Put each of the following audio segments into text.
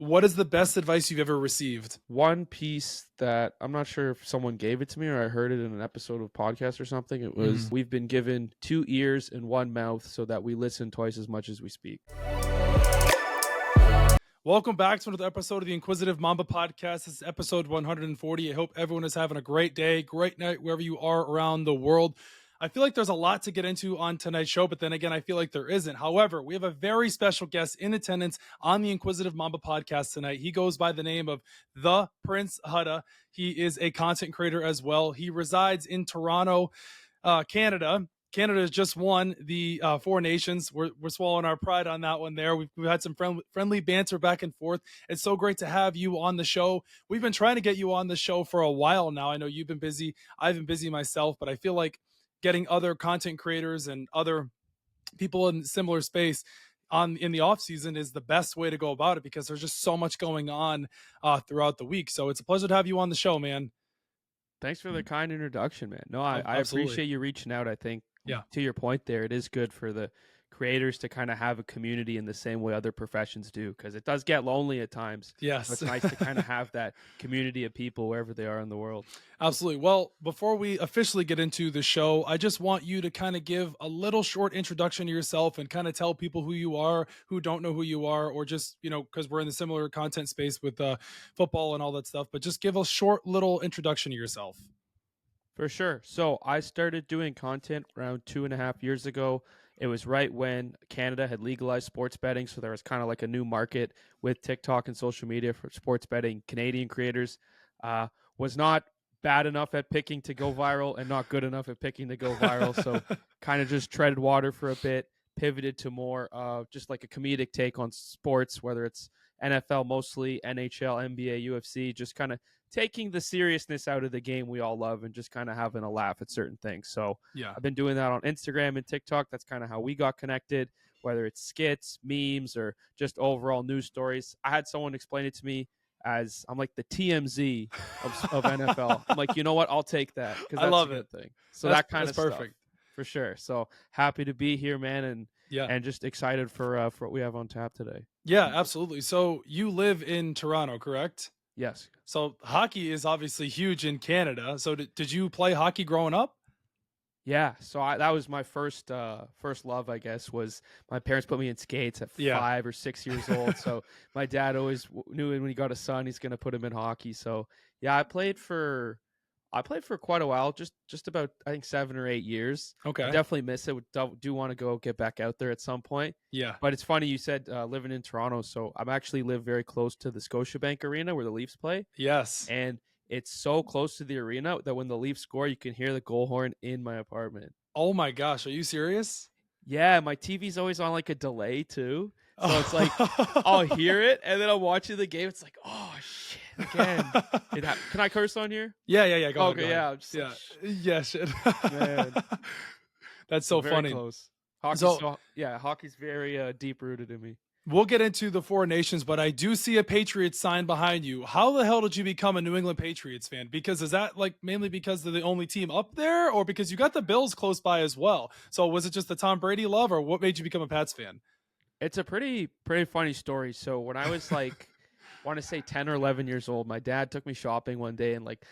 What is the best advice you've ever received? One piece that I'm not sure if someone gave it to me or I heard it in an episode of podcast or something. It was, we've been given 2 ears and 1 mouth so that we listen twice as much as we speak. Welcome back to another episode of the Inquisitive Mamba Podcast. This is episode 140. I hope everyone is having a great day, great night, wherever you are around the world. I feel like there's a lot to get into on tonight's show, but then again, I feel like there isn't. However, we have a very special guest in attendance on the Inquisitive Mamba Podcast tonight. He goes by the name of the Prince Hudda. He is a content creator as well. He resides in Toronto, Canada. Canada has just won the 4 Nations. We're swallowing our pride on that one there. We've had some friendly banter back and forth. It's so great to have you on the show. We've been trying to get you on the show for a while now. I know you've been busy. I've been busy myself, but I feel like getting other content creators and other people in similar space in the off season is the best way to go about it, because there's just so much going on throughout the week. So it's a pleasure to have you on the show, man. Thanks for the kind introduction, man. No, I appreciate you reaching out. I think, to your point there, it is good for the creators to kind of have a community in the same way other professions do, because it does get lonely at times. Yes. So it's nice to kind of have that community of people wherever they are in the world. Absolutely. Well, before we officially get into the show, I just want you to kind of give a little short introduction to yourself and kind of tell people who you are, who don't know who you are, or just, because we're in the similar content space with football and all that stuff, but just give a short little introduction to yourself. For sure. So I started doing content around 2.5 years ago. It was right when Canada had legalized sports betting, so there was kind of like a new market with TikTok and social media for sports betting. Canadian creators was not bad enough at picking to go viral and not good enough at picking to go viral, so kind of just treaded water for a bit, pivoted to more just like a comedic take on sports, whether it's NFL mostly, NHL, NBA, UFC, just kind of taking the seriousness out of the game we all love and just kind of having a laugh at certain things. So I've been doing that on Instagram and TikTok. That's kind of how we got connected, whether it's skits, memes, or just overall news stories. I had someone explain it to me as I'm like the TMZ of NFL. I'm like, you know what? I'll take that, because I love it. Thing. So that kind of perfect. stuff, for sure. So happy to be here, man, and just excited for what we have on tap today. Yeah, absolutely. So you live in Toronto, correct? Yes. So hockey is obviously huge in Canada. So did you play hockey growing up? Yeah. So that was my first love, I guess, was my parents put me in skates at 5 or 6 years old. So my dad always knew when he got a son, he's going to put him in hockey. So yeah, I played for quite a while, just about, I think, 7 or 8 years. Okay. I definitely miss it. Do want to go get back out there at some point. Yeah. But it's funny you said living in Toronto. So I'm actually live very close to the Scotiabank Arena where the Leafs play. Yes. And it's so close to the arena that when the Leafs score, you can hear the goal horn in my apartment. Oh my gosh. Are you serious? Yeah. My TV's always on like a delay too. So it's like, I'll hear it, and then I'm watching the game. It's like, oh, shit, again. Can I curse on here? Yeah. Go ahead. Yeah. I'm just like, yeah, shit. Man. That's so very funny. Close. Hockey's very deep-rooted in me. We'll get into the 4 Nations, but I do see a Patriots sign behind you. How the hell did you become a New England Patriots fan? Because is that like mainly because they're the only team up there, or because you got the Bills close by as well? So was it just the Tom Brady love, or what made you become a Pats fan? It's a pretty funny story. So when I was like, I want to say 10 or 11 years old, my dad took me shopping one day, and like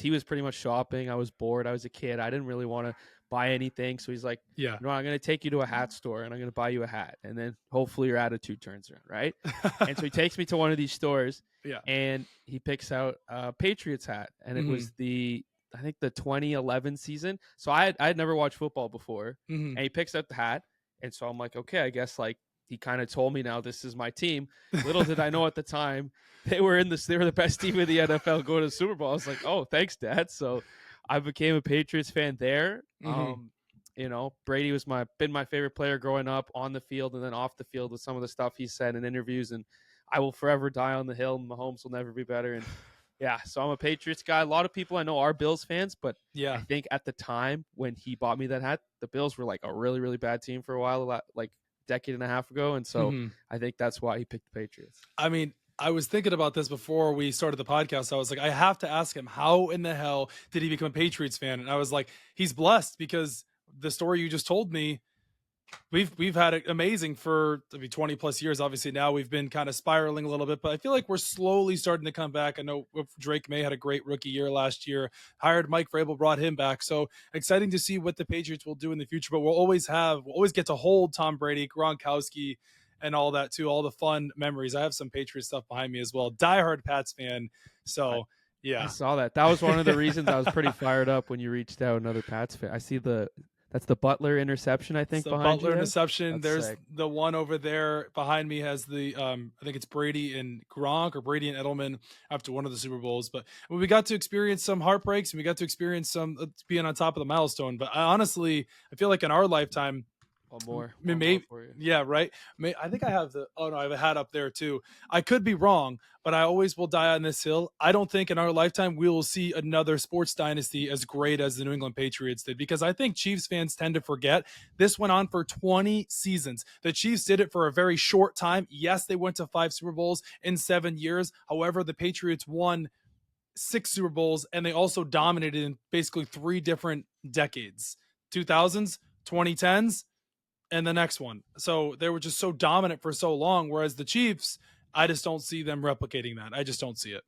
he was pretty much shopping. I was bored. I was a kid. I didn't really want to buy anything. So he's like, I'm going to take you to a hat store and I'm going to buy you a hat. And then hopefully your attitude turns around. Right. And so he takes me to one of these stores and he picks out a Patriots hat. And it was I think the 2011 season. So I had never watched football before, and he picks out the hat. And so I'm like, okay, I guess like, he kind of told me now this is my team. Little did I know at the time they were the best team in the NFL going to the Super Bowl. I was like, oh, thanks, Dad. So I became a Patriots fan there. Brady was been my favorite player growing up on the field and then off the field with some of the stuff he said in interviews. And I will forever die on the hill. Mahomes will never be better. And so I'm a Patriots guy. A lot of people I know are Bills fans, but I think at the time when he bought me that hat, the Bills were like a really, really bad team for a while, like decade and a half ago, and so I think that's why he picked the Patriots. I mean, I was thinking about this before we started the podcast. I was like, I have to ask him, how in the hell did he become a Patriots fan? And I was like, he's blessed, because the story you just told me, We've had it amazing for 20 plus years. Obviously now we've been kind of spiraling a little bit, but I feel like we're slowly starting to come back. I know Drake May had a great rookie year last year, hired Mike Vrabel, brought him back. So exciting to see what the Patriots will do in the future, but we'll always get to hold Tom Brady, Gronkowski, and all that too, all the fun memories. I have some Patriots stuff behind me as well. Diehard Pats fan. So I yeah. saw that. That was one of the reasons I was pretty fired up when you reached out. Another Pats fan. I see that's the Butler interception, I think, It's the behind Butler you. interception. That's There's sick. the one over there behind me has the I think it's Brady and Gronk or Brady and Edelman after one of the Super Bowls. But we got to experience some heartbreaks and we got to experience some being on top of the milestone. But I feel like in our lifetime, One more maybe for you. yeah, right. I think I have I have a hat up there too. I could be wrong, but I always will die on this hill. I don't think in our lifetime we will see another sports dynasty as great as the New England Patriots did, because I think Chiefs fans tend to forget this went on for 20 seasons. The Chiefs did it for a very short time. Yes, they went to 5 Super Bowls in 7 years. However, the Patriots won 6 Super Bowls and they also dominated in basically 3 different decades. 2000s, 2010s, and the next one. So they were just so dominant for so long. Whereas the Chiefs, I just don't see them replicating that. I just don't see it.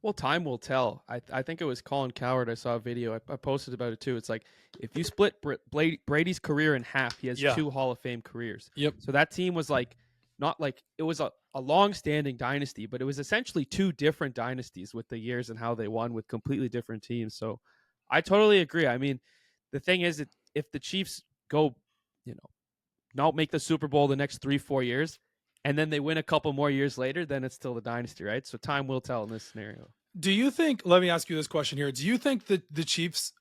Well, time will tell. I think it was Colin Cowherd. I saw a video. I posted about it too. It's like if you split Brady's career in half, he has 2 Hall of Fame careers. Yep. So that team was like not like it was a long-standing dynasty, but it was essentially 2 different dynasties with the years and how they won with completely different teams. So I totally agree. I mean, the thing is that if the Chiefs go, not make the Super Bowl the next 3-4 years, and then they win a couple more years later, then it's still the dynasty, right? So time will tell in this scenario. Do you think, let me ask you this question here. Do you think that the Chiefs,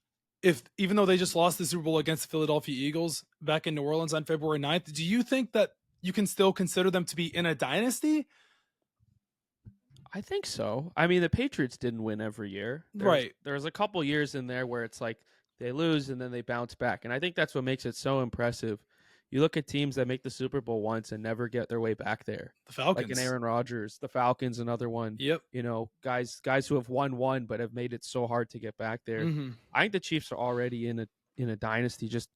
even though they just lost the Super Bowl against the Philadelphia Eagles back in New Orleans on February 9th, do you think that you can still consider them to be in a dynasty? I think so. I mean, the Patriots didn't win every year. Right. There's a couple years in there where it's like they lose and then they bounce back. And I think that's what makes it so impressive. You look at teams that make the Super Bowl once and never get their way back there. The Falcons. Like an Aaron Rodgers, the Falcons, another one. Yep. Guys who have won one but have made it so hard to get back there. Mm-hmm. I think the Chiefs are already in a dynasty. Just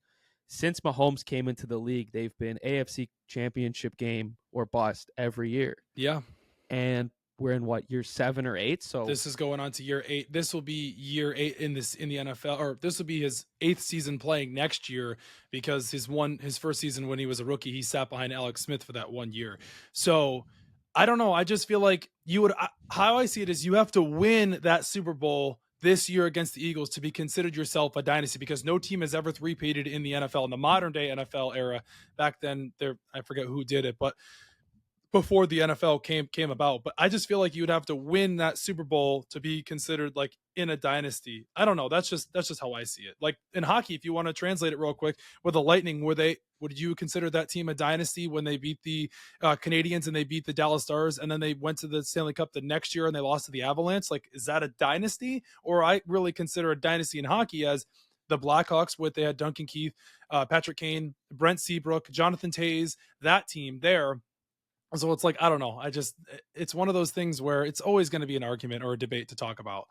since Mahomes came into the league, they've been AFC Championship game or bust every year. Yeah. And we're in year 7 or 8. So this is going on to year 8. This will be year 8 in the NFL, or this will be his 8th season playing next year, because his first season when he was a rookie, he sat behind Alex Smith for that 1 year. So I don't know. I just feel like how I see it is you have to win that Super Bowl this year against the Eagles to be considered yourself a dynasty, because no team has ever three-peated in the NFL in the modern day NFL era. Back then, I forget who did it, but before the NFL came about. But I just feel like you would have to win that Super Bowl to be considered like in a dynasty. I don't know. That's just how I see it. Like in hockey, if you want to translate it real quick, with the Lightning, would you consider that team a dynasty when they beat the Canadians and they beat the Dallas Stars, and then they went to the Stanley Cup the next year and they lost to the Avalanche? Like, is that a dynasty? Or I really consider a dynasty in hockey as the Blackhawks, they had Duncan Keith, Patrick Kane, Brent Seabrook, Jonathan Toews, that team there. So it's like, I don't know. It's one of those things where it's always going to be an argument or a debate to talk about.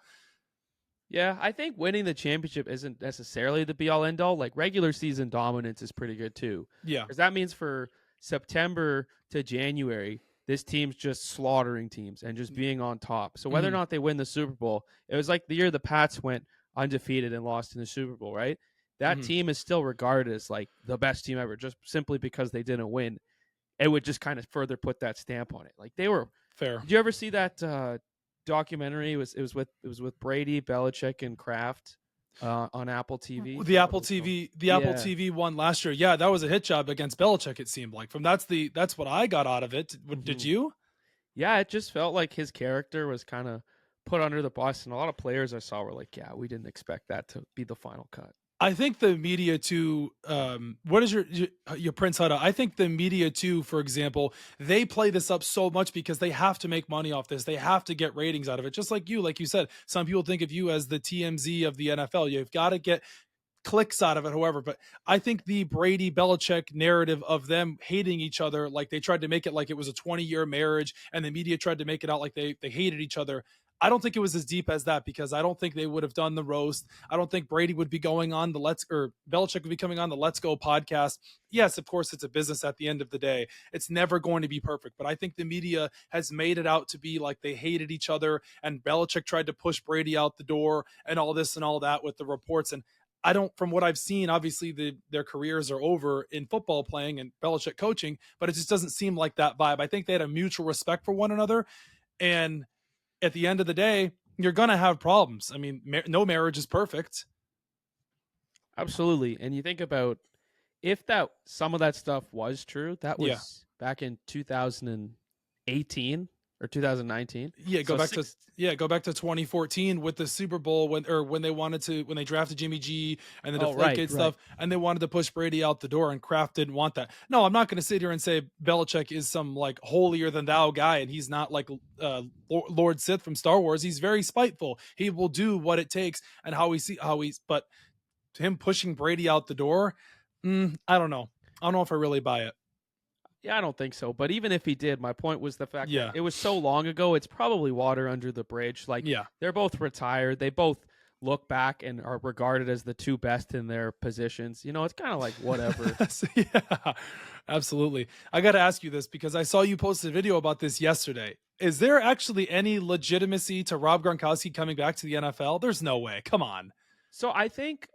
Yeah, I think winning the championship isn't necessarily the be-all, end-all. Like, regular season dominance is pretty good, too. Yeah. Because that means for September to January, this team's just slaughtering teams and just being on top. So whether or not they win the Super Bowl, it was like the year the Pats went undefeated and lost in the Super Bowl, right? That team is still regarded as, like, the best team ever, just simply because they didn't win. It would just kind of further put that stamp on it. Like, they were fair. Did you ever see that documentary? It was with Brady, Belichick, and Kraft on Apple TV. The Apple TV one last year. Yeah, that was a hit job against Belichick. It seemed like that's what I got out of it. Did you? Yeah, it just felt like his character was kind of put under the bus, and a lot of players I saw were like, "Yeah, we didn't expect that to be the final cut." I think the media too, what is your Prince Hudda? I think the media too, for example, they play this up so much because they have to make money off this. They have to get ratings out of it. Just like you said, some people think of you as the TMZ of the NFL. You've got to get clicks out of it, however. But I think the Brady Belichick narrative of them hating each other, like they tried to make it like it was a 20-year marriage and the media tried to make it out like they hated each other. I don't think it was as deep as that, because I don't think they would have done the roast. I don't think Brady would be going on the Belichick would be coming on the Let's Go podcast. Yes, of course, it's a business at the end of the day. It's never going to be perfect, but I think the media has made it out to be like they hated each other and Belichick tried to push Brady out the door and all this and all that with the reports. And I don't, from what I've seen, obviously their careers are over in football playing and Belichick coaching, but it just doesn't seem like that vibe. I think they had a mutual respect for one another. And at the end of the day, you're going to have problems. I mean, no marriage is perfect. Absolutely. And you think about if some of that stuff was true, that was back in 2018 or 2019. Yeah, go back to 2014 with the Super Bowl when they drafted Jimmy G and the Deflategate stuff, and they wanted to push Brady out the door, and Kraft didn't want that. No, I'm not going to sit here and say Belichick is some like holier than thou guy, and he's not like Lord Sith from Star Wars. He's very spiteful. He will do what it takes, and but him pushing Brady out the door, I don't know. I don't know if I really buy it. Yeah, I don't think so. But even if he did, my point was the fact that it was so long ago, it's probably water under the bridge. Like, they're both retired. They both look back and are regarded as the two best in their positions. You know, it's kind of like whatever. Yeah, absolutely. I got to ask you this because I saw you post a video about this yesterday. Is there actually any legitimacy to Rob Gronkowski coming back to the NFL? There's no way. Come on. So I think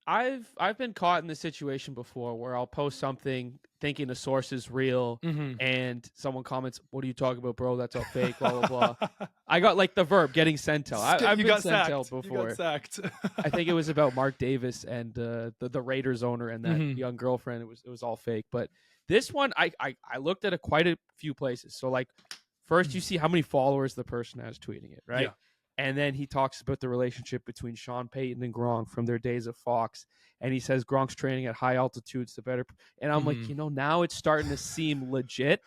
I've been caught in this situation before where I'll post something thinking the source is real, and someone comments, "What are you talking about, bro? That's all fake." Blah blah blah. I got like the verb getting sent out. I've been sent out before. You got sacked. I think it was about Mark Davis and the Raiders owner and that young girlfriend. It was all fake. But this one, I looked at quite a few places. So like, first you see how many followers the person has tweeting it, right? Yeah. And then he talks about the relationship between Sean Payton and Gronk from their days of Fox. And he says Gronk's training at high altitudes to better. And I'm like, now it's starting to seem legit.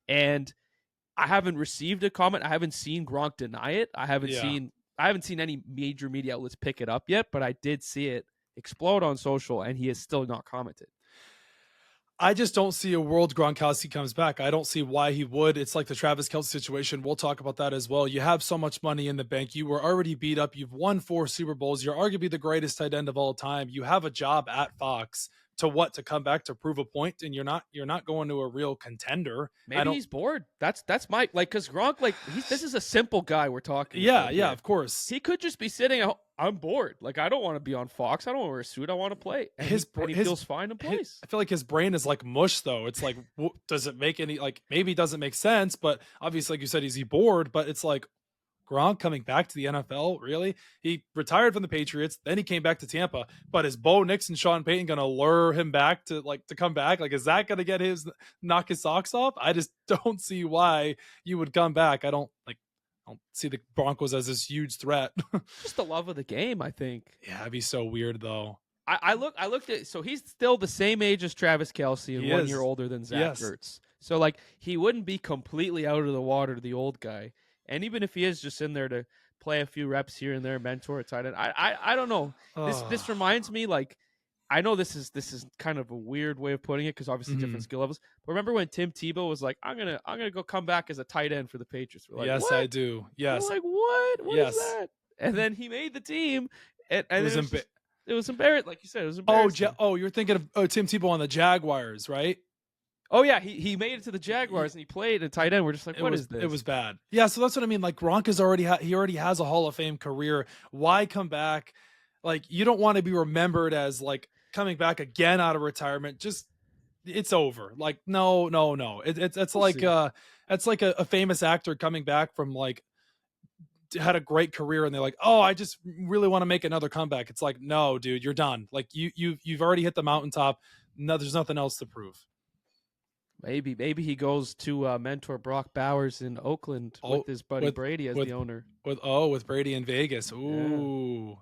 And I haven't received a comment. I haven't seen Gronk deny it. I haven't seen any major media outlets pick it up yet, but I did see it explode on social, and he has still not commented. I just don't see a world Gronkowski comes back. I don't see why he would. It's like the Travis Kelce situation. We'll talk about that as well. You have so much money in the bank. You were already beat up. You've won 4 Super Bowls. You're arguably the greatest tight end of all time. You have a job at Fox to come back to prove a point, and you're not going to a real contender. Maybe he's bored. That's my because Gronk, like, this is a simple guy we're talking. Yeah, yeah, of course. He could just be sitting out. I'm bored. Like, I don't want to be on Fox. I don't want to wear a suit. I want to play. And he feels fine and plays. I feel like his brain is like mush, though. It's like, does it make any, like, maybe it doesn't make sense, but obviously, like you said, is he bored? But it's like, Gronk coming back to the NFL, really? He retired from the Patriots, then he came back to Tampa. But is Bo Nix and Sean Payton going to lure him back to come back? Like, is that going to knock his socks off? I just don't see why you would come back. I don't see the Broncos as this huge threat. Just the love of the game, I think. Yeah, it'd be so weird though. I looked at, so he's still the same age as Travis Kelce and 1 year older than Zach Ertz. So like, he wouldn't be completely out of the water, the old guy. And even if he is just in there to play a few reps here and there, mentor a tight end, I don't know. This reminds me, like, I know this is kind of a weird way of putting it because obviously different skill levels. But remember when Tim Tebow was like, I'm gonna go come back as a tight end for the Patriots? We're like, yes, what? I do. Yes. We're like, what? What is that? And then he made the team, and it was embarrassing. Like you said, it was embarrassing. You're thinking of Tim Tebow on the Jaguars, right? Oh yeah, he made it to the Jaguars and he played a tight end. We're just like, what is this? It was bad. Yeah, so that's what I mean. Like, Gronk is already has a Hall of Fame career. Why come back? Like, you don't want to be remembered as like coming back again out of retirement. Just, it's over. Like, no. It's like a famous actor coming back from like had a great career and they're like, oh, I just really want to make another comeback. It's like, no, dude, you're done. Like, you've already hit the mountaintop. No, there's nothing else to prove. Maybe he goes to mentor Brock Bowers in Oakland with his buddy Brady as the owner. With Brady in Vegas. Ooh,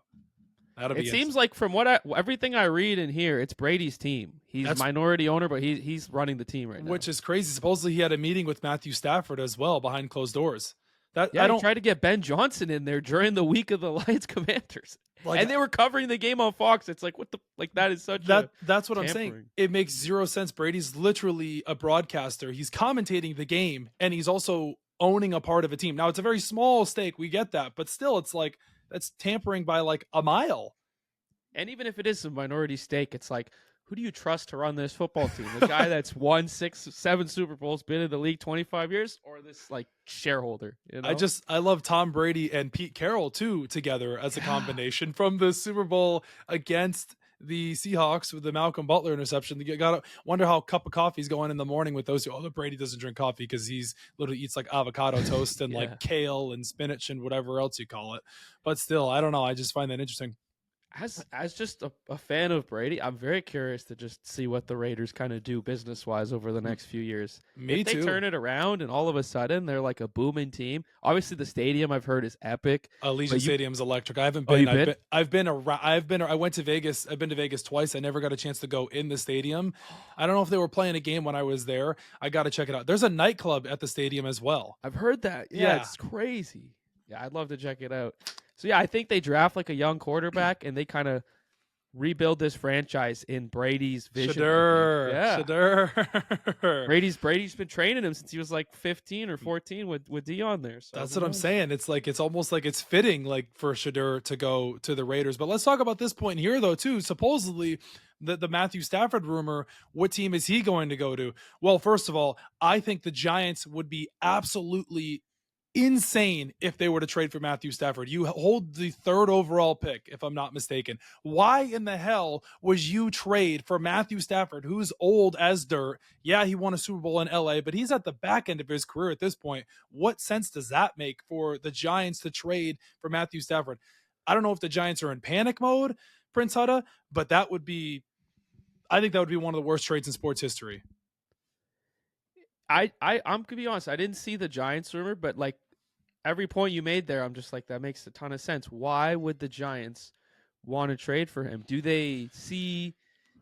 that'll be. It seems like from everything I read and hear, it's Brady's team. He's a minority owner, but he's running the team right now, which is crazy. Supposedly he had a meeting with Matthew Stafford as well behind closed doors. I tried to get Ben Johnson in there during the week of the Lions Commanders. And they were covering the game on Fox. It's like, what the, like, that is such that's what I'm saying. It makes zero sense. Brady's literally a broadcaster. He's commentating the game and he's also owning a part of a team. Now it's a very small stake, we get that, but still it's like that's tampering by like a mile. And even if it is a minority stake, it's like, who do you trust to run this football team? The guy that's won 7 Super Bowls, been in the league 25 years, or this like shareholder? You know? I love Tom Brady and Pete Carroll too together as a combination from the Super Bowl against the Seahawks with the Malcolm Butler interception. You got to wonder how a cup of coffee is going in the morning with those two. Although Brady doesn't drink coffee because he's literally eats like avocado toast and like kale and spinach and whatever else you call it. But still, I don't know. I just find that interesting. As just a fan of Brady, I'm very curious to just see what the Raiders kind of do business-wise over the next few years. If they turn it around and all of a sudden they're like a booming team. Obviously, the stadium I've heard is epic. Allegiant Stadium's electric. I haven't been. I went to Vegas. I've been to Vegas twice. I never got a chance to go in the stadium. I don't know if they were playing a game when I was there. I got to check it out. There's a nightclub at the stadium as well. I've heard that. Yeah, it's crazy. Yeah, I'd love to check it out. So, yeah, I think they draft like a young quarterback and they kind of rebuild this franchise in Brady's vision. Shedeur. Brady's been training him since he was like 15 or 14 with Dion there. So that's what I'm saying. It's almost like it's fitting like for Shedeur to go to the Raiders. But let's talk about this point here though too. Supposedly the Matthew Stafford rumor, what team is he going to go to? Well, first of all, I think the Giants would be absolutely insane if they were to trade for Matthew Stafford. You hold the 3rd overall pick, if I'm not mistaken. Why in the hell would you trade for Matthew Stafford, who's old as dirt? Yeah, he won a Super Bowl in LA, but he's at the back end of his career at this point. What sense does that make for the Giants to trade for Matthew Stafford? I don't know if the Giants are in panic mode, Prince Hudda, but I think that would be one of the worst trades in sports history. I'm gonna be honest, I didn't see the Giants rumor, but like every point you made there, I'm just like, that makes a ton of sense. Why would the Giants want to trade for him? Do they see,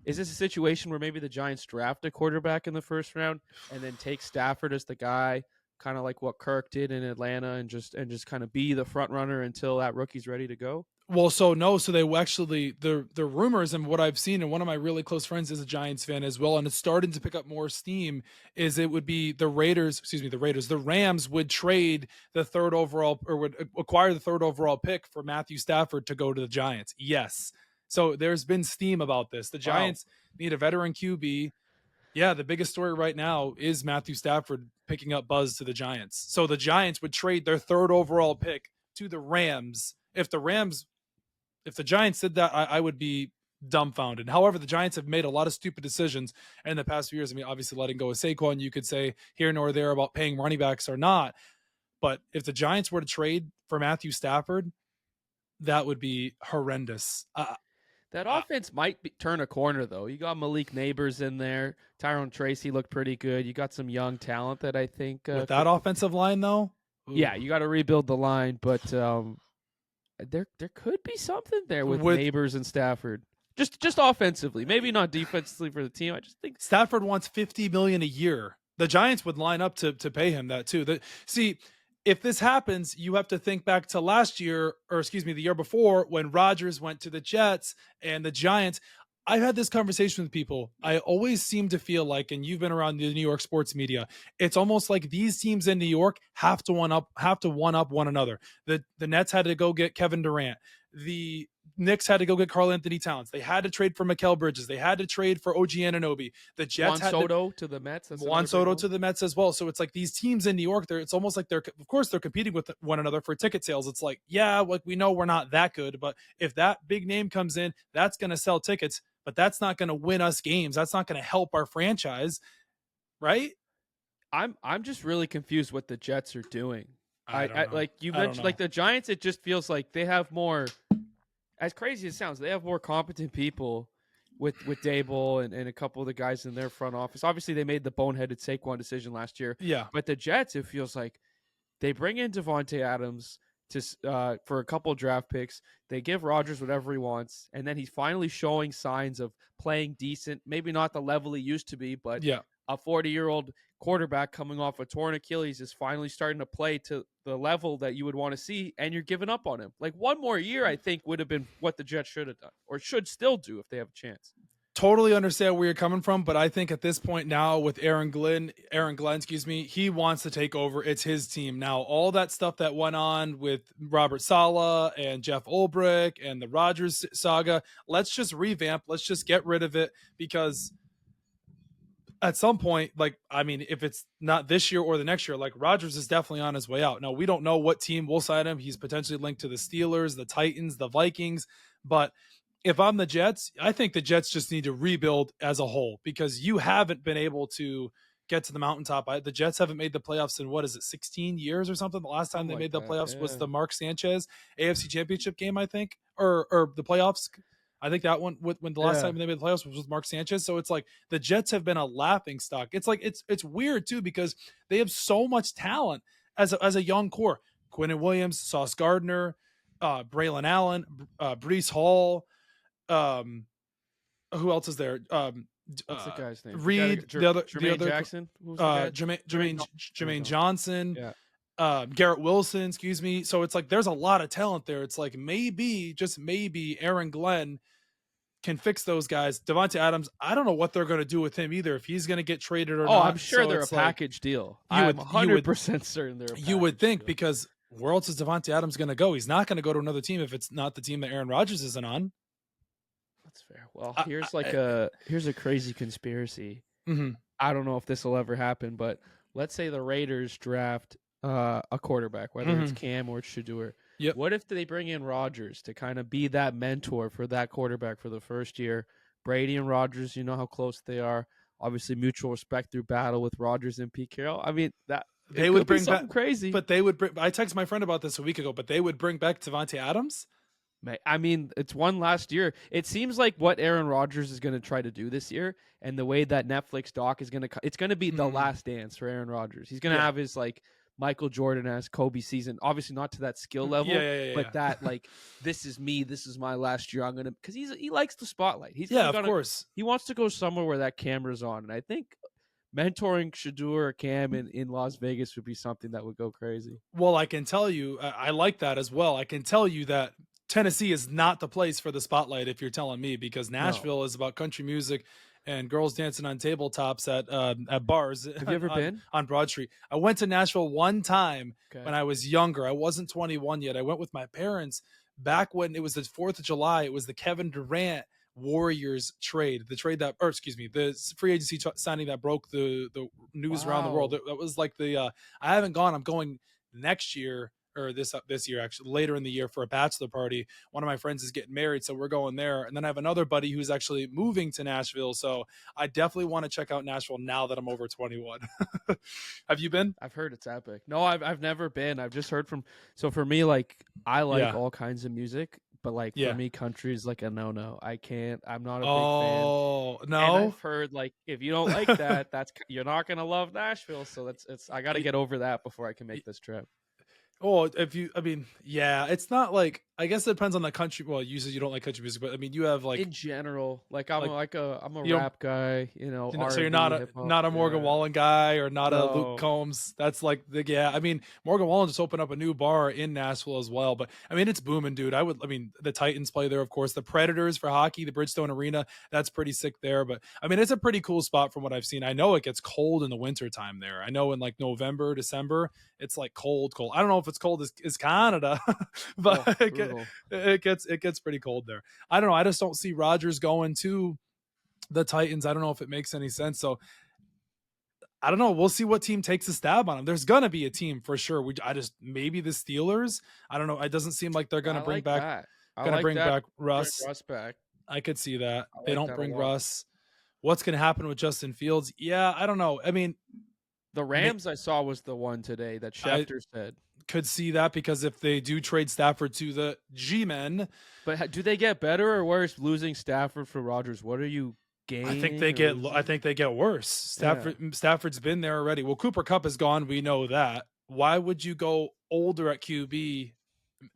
is this a situation where maybe the Giants draft a quarterback in the first round and then take Stafford as the guy, kind of like what Kirk did in Atlanta, and just kind of be the front runner until that rookie's ready to go? Well, so they actually, the rumors and what I've seen, and one of my really close friends is a Giants fan as well, and it's starting to pick up more steam, is it would be the Rams would trade the 3rd overall, or would acquire the 3rd overall pick for Matthew Stafford to go to the Giants. Yes. So there's been steam about this. The Giants need a veteran QB. Yeah, the biggest story right now is Matthew Stafford picking up buzz to the Giants. So the Giants would trade their 3rd overall pick to the Rams. If the Giants did that, I would be dumbfounded. However, the Giants have made a lot of stupid decisions in the past few years. I mean, obviously letting go of Saquon, you could say here nor there about paying running backs or not. But if the Giants were to trade for Matthew Stafford, that would be horrendous. That offense might turn a corner, though. You got Malik Neighbors in there. Tyrone Tracy looked pretty good. You got some young talent that I think... with that offensive line, though? Ooh. Yeah, you got to rebuild the line, but there could be something there with Neighbors and Stafford. Just offensively, maybe not defensively for the team. I just think Stafford wants $50 million a year. The Giants would line up to pay him that too. See, if this happens, you have to think back to last year, or the year before, when Rodgers went to the Jets and the Giants. I've had this conversation with people. I always seem to feel like, and you've been around the New York sports media, it's almost like these teams in New York have to one up one another. The Nets had to go get Kevin Durant. The Knicks had to go get Karl Anthony Towns. They had to trade for Mikal Bridges. They had to trade for OG Anunoby. The Jets Juan Soto to the Mets. Juan Soto to the Mets as well. So it's like these teams in New York, it's almost like they're competing with one another for ticket sales. It's like, yeah, like we know we're not that good, but if that big name comes in, that's going to sell tickets, but that's not going to win us games. That's not going to help our franchise, right? I'm just really confused what the Jets are doing. I like you mentioned, like the Giants, it just feels like they have more, as crazy as it sounds, they have more competent people with Dable and a couple of the guys in their front office. Obviously, they made the boneheaded Saquon decision last year. Yeah. But the Jets, it feels like they bring in Devontae Adams for a couple of draft picks. They give Rodgers whatever he wants, and then he's finally showing signs of playing decent, maybe not the level he used to be, but a 40-year-old quarterback coming off a torn Achilles is finally starting to play to the level that you would want to see, and you're giving up on him. Like one more year, I think, would have been what the Jets should have done, or should still do if they have a chance. totally understand where you're coming from, but I think at this point now with Aaron Glenn, he wants to take over. It's his team now. All that stuff that went on with Robert Saleh and Jeff Ulbrich and the Rodgers saga, let's just revamp. Let's just get rid of it, because at some point, like, I mean, if it's not this year or the next year, like, Rodgers is definitely on his way out. Now, we don't know what team will sign him. He's potentially linked to the Steelers, the Titans, the Vikings. But if I'm the Jets, I think the Jets just need to rebuild as a whole, because you haven't been able to get to the mountaintop. The Jets haven't made the playoffs in, 16 years or something? The last time they made the playoffs was the Mark Sanchez AFC Championship game, I think, or the playoffs. I think that one, when the last time they made the playoffs was with Mark Sanchez. So it's like the Jets have been a laughing stock. It's like it's weird too, because they have so much talent as a young core. Quinnen Williams, Sauce Gardner, Braylon Allen, Breece Hall. Who else is there? What's the guy's name? Reed, Jermaine Jackson, Jermaine Johnson. Yeah. Garrett Wilson, excuse me. So it's like there's a lot of talent there. It's like maybe, just maybe, Aaron Glenn can fix those guys. Devontae Adams, I don't know what they're going to do with him either, if he's going to get traded or not. I'm sure they're a package deal. I'm 100% certain they're a package You would think, deal. because where else is Devontae Adams going to go? He's not going to go to another team if it's not the team that Aaron Rodgers isn't on. That's fair. Well, here's a crazy conspiracy. Mm-hmm. I don't know if this will ever happen, but let's say the Raiders draft a quarterback, whether it's Cam or it's Shedeur. Yep. What if they bring in Rodgers to kind of be that mentor for that quarterback for the first year? Brady and Rodgers, you know how close they are. Obviously, mutual respect through battle with Rodgers and Pete Carroll. I mean, that they would bring back crazy. But they would bring. I texted my friend about this a week ago. But they would bring back Devontae Adams. I mean, it's one last year. It seems like what Aaron Rodgers is going to try to do this year, and the way that Netflix doc is going to, it's going to be the last dance for Aaron Rodgers. He's going to have his like Michael Jordan-esque Kobe season, obviously not to that skill level, but that like, this is me, this is my last year. I'm going to, because he likes the spotlight. Of course. He wants to go somewhere where that camera's on. And I think mentoring Shedeur or Cam in Las Vegas would be something that would go crazy. Well, I can tell you, I like that as well. I can tell you that Tennessee is not the place for the spotlight, if you're telling me, because Nashville is about country music and girls dancing on tabletops at bars. Have you ever been on Broad Street? I went to Nashville one time when I was younger. I wasn't 21 yet. I went with my parents back when it was the 4th of July. It was the Kevin Durant Warriors trade, the free agency signing that broke the news around the world. That was like I haven't gone. I'm going next year, or this year, actually later in the year, for a bachelor party. One of my friends is getting married, so we're going there. And then I have another buddy who's actually moving to Nashville, so I definitely want to check out Nashville now that I'm over 21. Have you been? I've heard it's epic. No, I've never been. I've just heard from. So for me, like, I like all kinds of music, but like for me, country is like a no. I can't. I'm not a big fan. Oh no! And I've heard, like, if you don't like that, you're not gonna love Nashville. So I got to get over that before I can make this trip. Oh, it's not like, I guess it depends on the country. Well, you said you don't like country music, but I mean, you have like, in general, like I'm a rap guy, so you're not a Morgan Wallen guy, or not a Luke Combs. That's like I mean, Morgan Wallen just opened up a new bar in Nashville as well. But I mean, it's booming, dude. The Titans play there, of course. The Predators for hockey, the Bridgestone Arena, that's pretty sick there. But I mean, it's a pretty cool spot from what I've seen. I know it gets cold in the winter time there. I know in like November, December, it's like cold. I don't know if it's cold as Canada, but it gets pretty cold there. I don't know. I just don't see Rodgers going to the Titans. I don't know if it makes any sense. So I don't know. We'll see what team takes a stab on him. There's gonna be a team for sure. Maybe the Steelers. I don't know. It doesn't seem like they're gonna bring back Russ. Back. I could see that. They don't bring Russ. What's gonna happen with Justin Fields? Yeah, I don't know. I mean, the Rams I saw was the one today that Schefter said. Could see that, because if they do trade Stafford to the G-men. But do they get better or worse losing Stafford for Rodgers? What are you gaining? I think they get worse. Stafford's been there already. Well, Cooper Kupp is gone. We know that. Why would you go older at QB?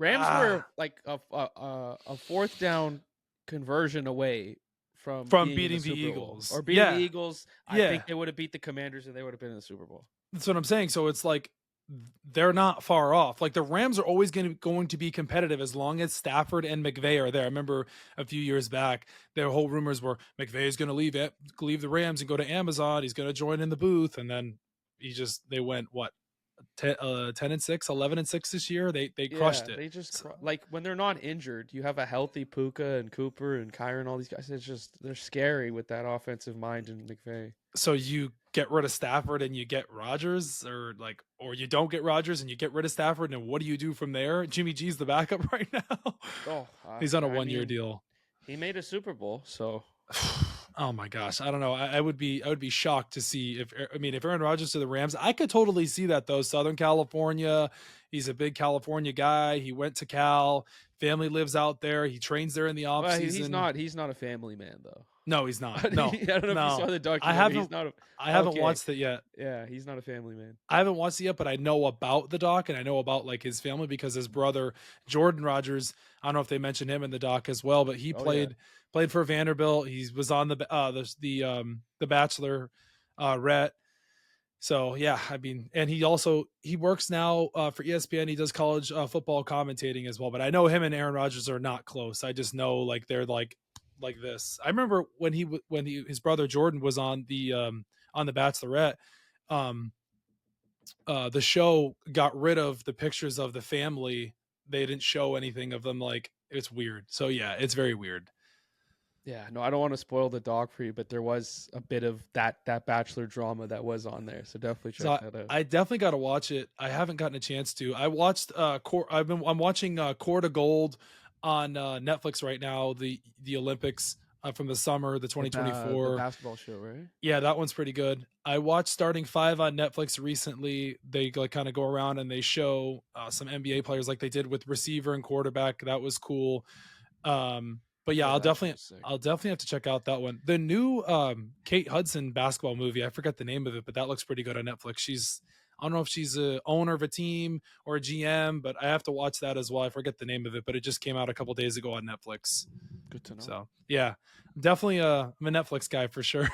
Rams were like a fourth down conversion away from beating the Eagles. Or beating the Eagles. I think they would have beat the Commanders and they would have been in the Super Bowl. That's what I'm saying. So it's like, they're not far off. Like the Rams are always going to be competitive as long as Stafford and McVay are there. I remember a few years back, their whole rumors were McVay is going to leave the Rams and go to Amazon. He's going to join in the booth, and then they went what 10-6, 11-6 this year. They crushed it. They just like when they're not injured, you have a healthy Puka and Cooper and Kyron, all these guys. It's just they're scary with that offensive mind in McVay. So you get rid of Stafford and you get Rodgers, or you don't get Rodgers and you get rid of Stafford, and what do you do from there? Jimmy G's the backup right now. He's on a 1-year deal. He made a Super Bowl, so. Oh my gosh, I don't know. I would be shocked to see if Aaron Rodgers to the Rams. I could totally see that though. Southern California, he's a big California guy. He went to Cal. Family lives out there. He trains there in the off season. He's not a family man though. No, he's not. No, I don't know if you saw the documentary. I haven't watched it yet. Yeah, he's not a family man. I haven't watched it yet, but I know about the doc and I know about like his family because his brother Jordan Rodgers. I don't know if they mentioned him in the doc as well, but he played for Vanderbilt. He was on the Bachelor, Rhett. So yeah, I mean, and he works now for ESPN. He does college football commentating as well. But I know him and Aaron Rodgers are not close. I just know like they're like this. I remember when his brother Jordan was on the Bachelorette, the show got rid of the pictures of the family. They didn't show anything of them. Like it's weird. So yeah, it's very weird. Yeah, no, I don't want to spoil the doc for you, but there was a bit of that Bachelor drama that was on there. So definitely check that out. I definitely got to watch it. I haven't gotten a chance to. I watched I'm watching Core to Gold on Netflix right now, the Olympics from the summer, the 2024 the basketball show, right? Yeah, that one's pretty good. I watched Starting Five on Netflix recently. They like kind of go around and they show some NBA players like they did with receiver and quarterback. That was cool. But yeah, I'll definitely have to check out that one. The new Kate Hudson basketball movie, I forgot the name of it, but that looks pretty good on Netflix. I don't know if she's a owner of a team or a GM, but I have to watch that as well. I forget the name of it, but it just came out a couple days ago on Netflix. Good to know. So yeah, definitely I'm a Netflix guy for sure.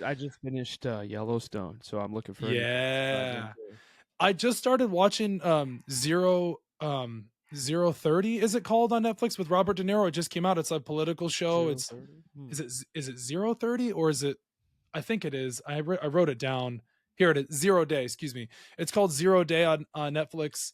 I just finished Yellowstone, so I'm looking for I just started watching 030 is it called on Netflix with Robert De Niro. It just came out. It's a political show. Is it 030 or is it? I think it is. I wrote it down. Here it is. 0 Day. Excuse me. It's called 0 Day on Netflix.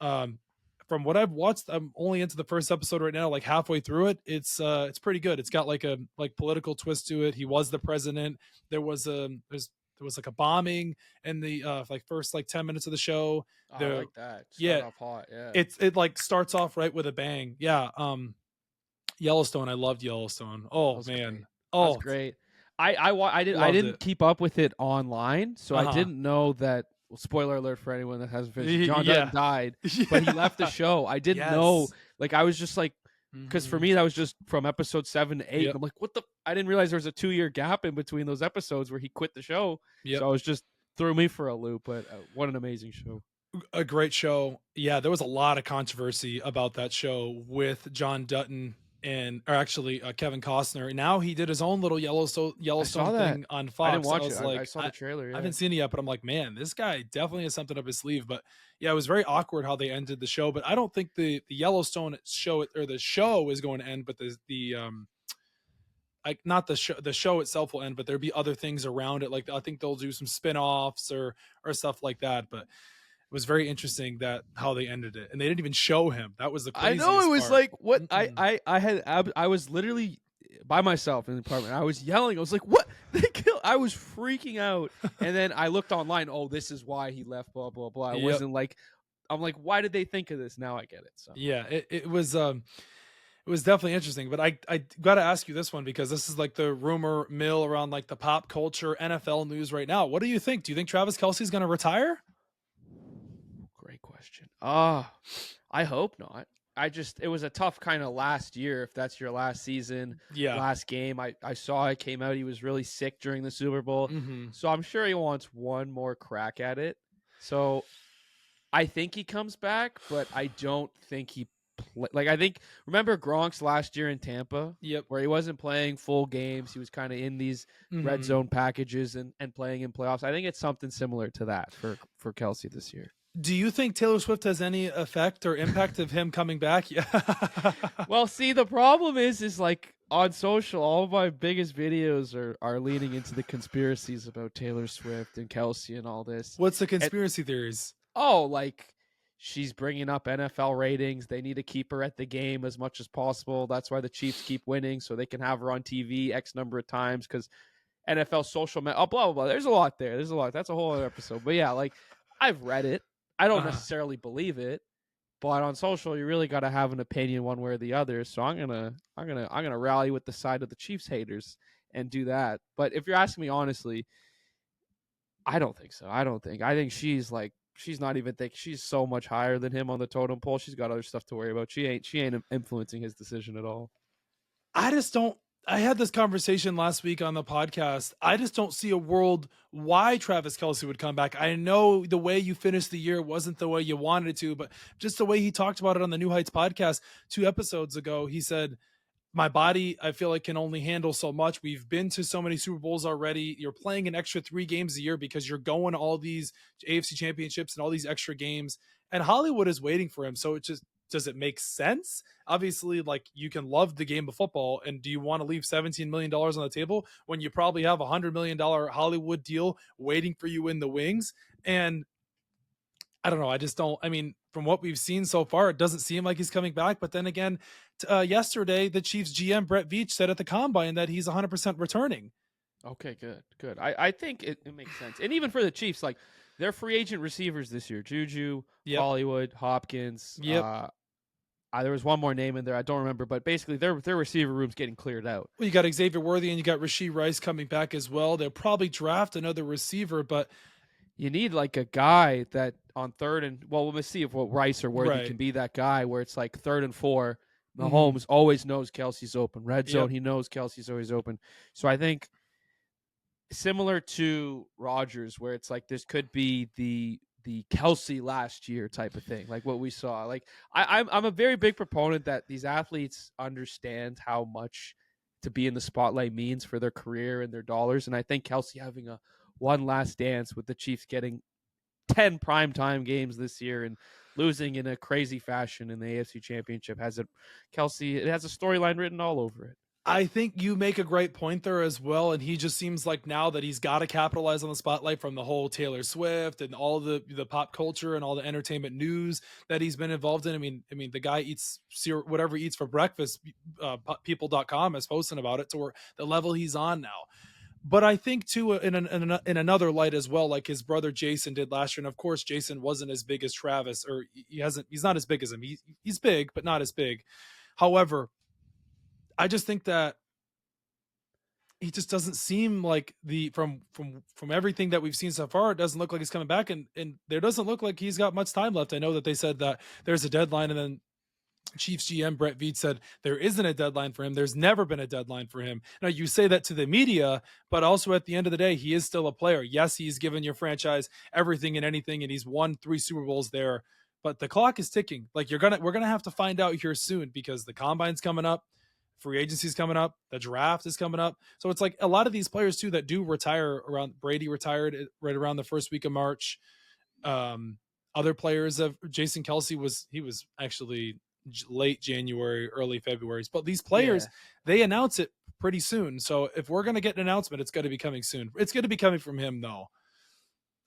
From what I've watched, I'm only into the first episode right now, like halfway through it. It's pretty good. It's got like a political twist to it. He was the president. There was like a bombing in the first 10 minutes of the show. I like that. Start off hot. Yeah. It like starts off right with a bang. Yeah. Yellowstone. I loved Yellowstone. Oh man. Great. Oh, that's great. I didn't keep up with it online, so I didn't know that. Well, spoiler alert for anyone that hasn't finished. John Dutton died, but he left the show. I didn't know. Like I was just like, because for me that was just from episode 7 to 8. Yep. I'm like, what the? I didn't realize there was a 2-year gap in between those episodes where he quit the show. Yep. So I was just threw me for a loop. But what an amazing show! A great show. Yeah, there was a lot of controversy about that show with John Dutton and Kevin Costner. Now he did his own little Yellowstone thing on Fox. I didn't watch it. I saw the trailer. Yeah. I haven't seen it yet, but I'm like, man, this guy definitely has something up his sleeve. But yeah, it was very awkward how they ended the show. But I don't think the Yellowstone show or the show is going to end, but not the show itself will end, but there'll be other things around it. Like I think they'll do some spin-offs or stuff like that. But it was very interesting that how they ended it, and they didn't even show him. That was the craziest I know it was part. like what I was literally by myself in the apartment. I was yelling. I was like, "What? They killed!" I was freaking out, and then I looked online. Oh, this is why he left. Blah blah blah. It wasn't like I'm like, why did they think of this? Now I get it. So yeah, it was definitely interesting. But I got to ask you this one because this is like the rumor mill around like the pop culture NFL news right now. What do you think? Do you think Travis Kelce is going to retire? Great question. I hope not. It was a tough kind of last year. If that's your last season, last game, I saw it came out. He was really sick during the Super Bowl. Mm-hmm. So I'm sure he wants one more crack at it. So I think he comes back, but I don't think he Like, I think, remember Gronk's last year in Tampa? Yep. Where he wasn't playing full games. He was kind of in these red zone packages and playing in playoffs. I think it's something similar to that for Kelsey this year. Do you think Taylor Swift has any effect or impact of him coming back? Yeah. Well, see, the problem is like on social, all of my biggest videos are leaning into the conspiracies about Taylor Swift and Kelsey and all this. What's the conspiracy theories? Oh, like she's bringing up NFL ratings. They need to keep her at the game as much as possible. That's why the Chiefs keep winning, so they can have her on TV X number of times because NFL social blah, blah, blah. There's a lot there. There's a lot. That's a whole other episode. But yeah, like I've read it. I don't necessarily believe it, but on social, you really got to have an opinion one way or the other. So I'm gonna rally with the side of the Chiefs haters and do that. But if you're asking me honestly, I don't think so. I think she's not even she's so much higher than him on the totem pole. She's got other stuff to worry about. She ain't influencing his decision at all. I just don't. I had this conversation last week on the podcast. I just don't see a world why Travis Kelce would come back. I know the way you finished the year wasn't the way you wanted it to, but just the way he talked about it on the New Heights podcast 2 episodes ago, he said, my body, I feel like, can only handle so much. We've been to so many Super Bowls already. You're playing an extra 3 games a year because you're going to all these AFC championships and all these extra games, and Hollywood is waiting for him. So it just, does it make sense? Obviously, like, you can love the game of football, and do you want to leave $17 million on the table when you probably have $100 million Hollywood deal waiting for you in the wings? And I don't know. I just don't. I mean, from what we've seen so far, it doesn't seem like he's coming back. But then again, yesterday, the Chiefs GM Brett Veach said at the combine that he's 100% returning. Okay, good. I think it makes sense. And even for the Chiefs, like, they're free agent receivers this year. Juju, Hollywood, Hopkins. Yep. There was one more name in there. I don't remember. But basically, their receiver room's getting cleared out. Well, you got Xavier Worthy and you got Rashee Rice coming back as well. They'll probably draft another receiver, but you need like a guy that on third and we'll see if Rice or Worthy can be that guy where it's like 3rd and 4. Mahomes always knows Kelsey's open. Red zone, he knows Kelsey's always open. So I think similar to Rodgers, where it's like this could be the Kelsey last year type of thing, like what we saw. Like I'm a very big proponent that these athletes understand how much to be in the spotlight means for their career and their dollars. And I think Kelsey having a one last dance with the Chiefs getting 10 primetime games this year and losing in a crazy fashion in the AFC Championship Kelsey, it has a storyline written all over it. I think you make a great point there as well. And he just seems like now that he's got to capitalize on the spotlight from the whole Taylor Swift and all the pop culture and all the entertainment news that he's been involved in. I mean, the guy eats whatever he eats for breakfast. People.com is posting about it to the level he's on now. But I think too, in another light as well, like his brother Jason did last year. And of course, Jason wasn't as big as Travis, or he's not as big as him. He's big, but not as big. However, I just think that he just doesn't seem like from everything that we've seen so far, it doesn't look like he's coming back, and there doesn't look like he's got much time left. I know that they said that there's a deadline, and then Chiefs GM Brett Veach said there isn't a deadline for him. There's never been a deadline for him. Now, you say that to the media, but also at the end of the day, he is still a player. Yes, he's given your franchise everything and anything, and he's won 3 Super Bowls there. But the clock is ticking. Like we're gonna have to find out here soon, because the combine's coming up, free agency's coming up, the draft is coming up. So it's like a lot of these players too that do retire around. Brady retired right around the first week of March. Other players of Jason Kelsey was actually late January, early February. But these players, they announce it pretty soon. So if we're going to get an announcement, it's going to be coming soon. It's going to be coming from him though.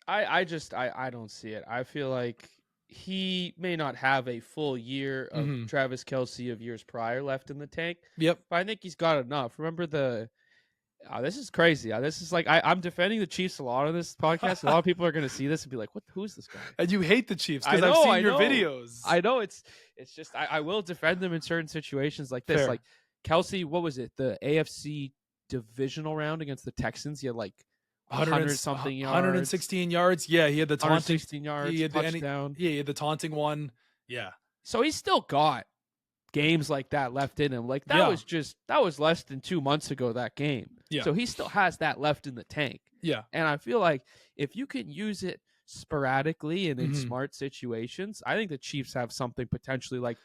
I don't see it. I feel like he may not have a full year of Travis Kelce of years prior left in the tank. Yep. But I think he's got enough. Remember this is crazy. This is like, I'm defending the Chiefs a lot on this podcast. A lot of people are going to see this and be like, who's this guy? And you hate the Chiefs because I've seen your videos. I know it's just, I will defend them in certain situations like this. Fair. Like Kelsey, what was it? The AFC divisional round against the Texans. He had like 100-something yards. 116 yards. Yeah, he had the taunting. 116 yards, he had touchdown. He had the taunting one. Yeah. So he's still got games like that left in him. Like that was less than 2 months ago, that game. Yeah. So he still has that left in the tank. Yeah. And I feel like if you can use it sporadically and in smart situations, I think the Chiefs have something potentially like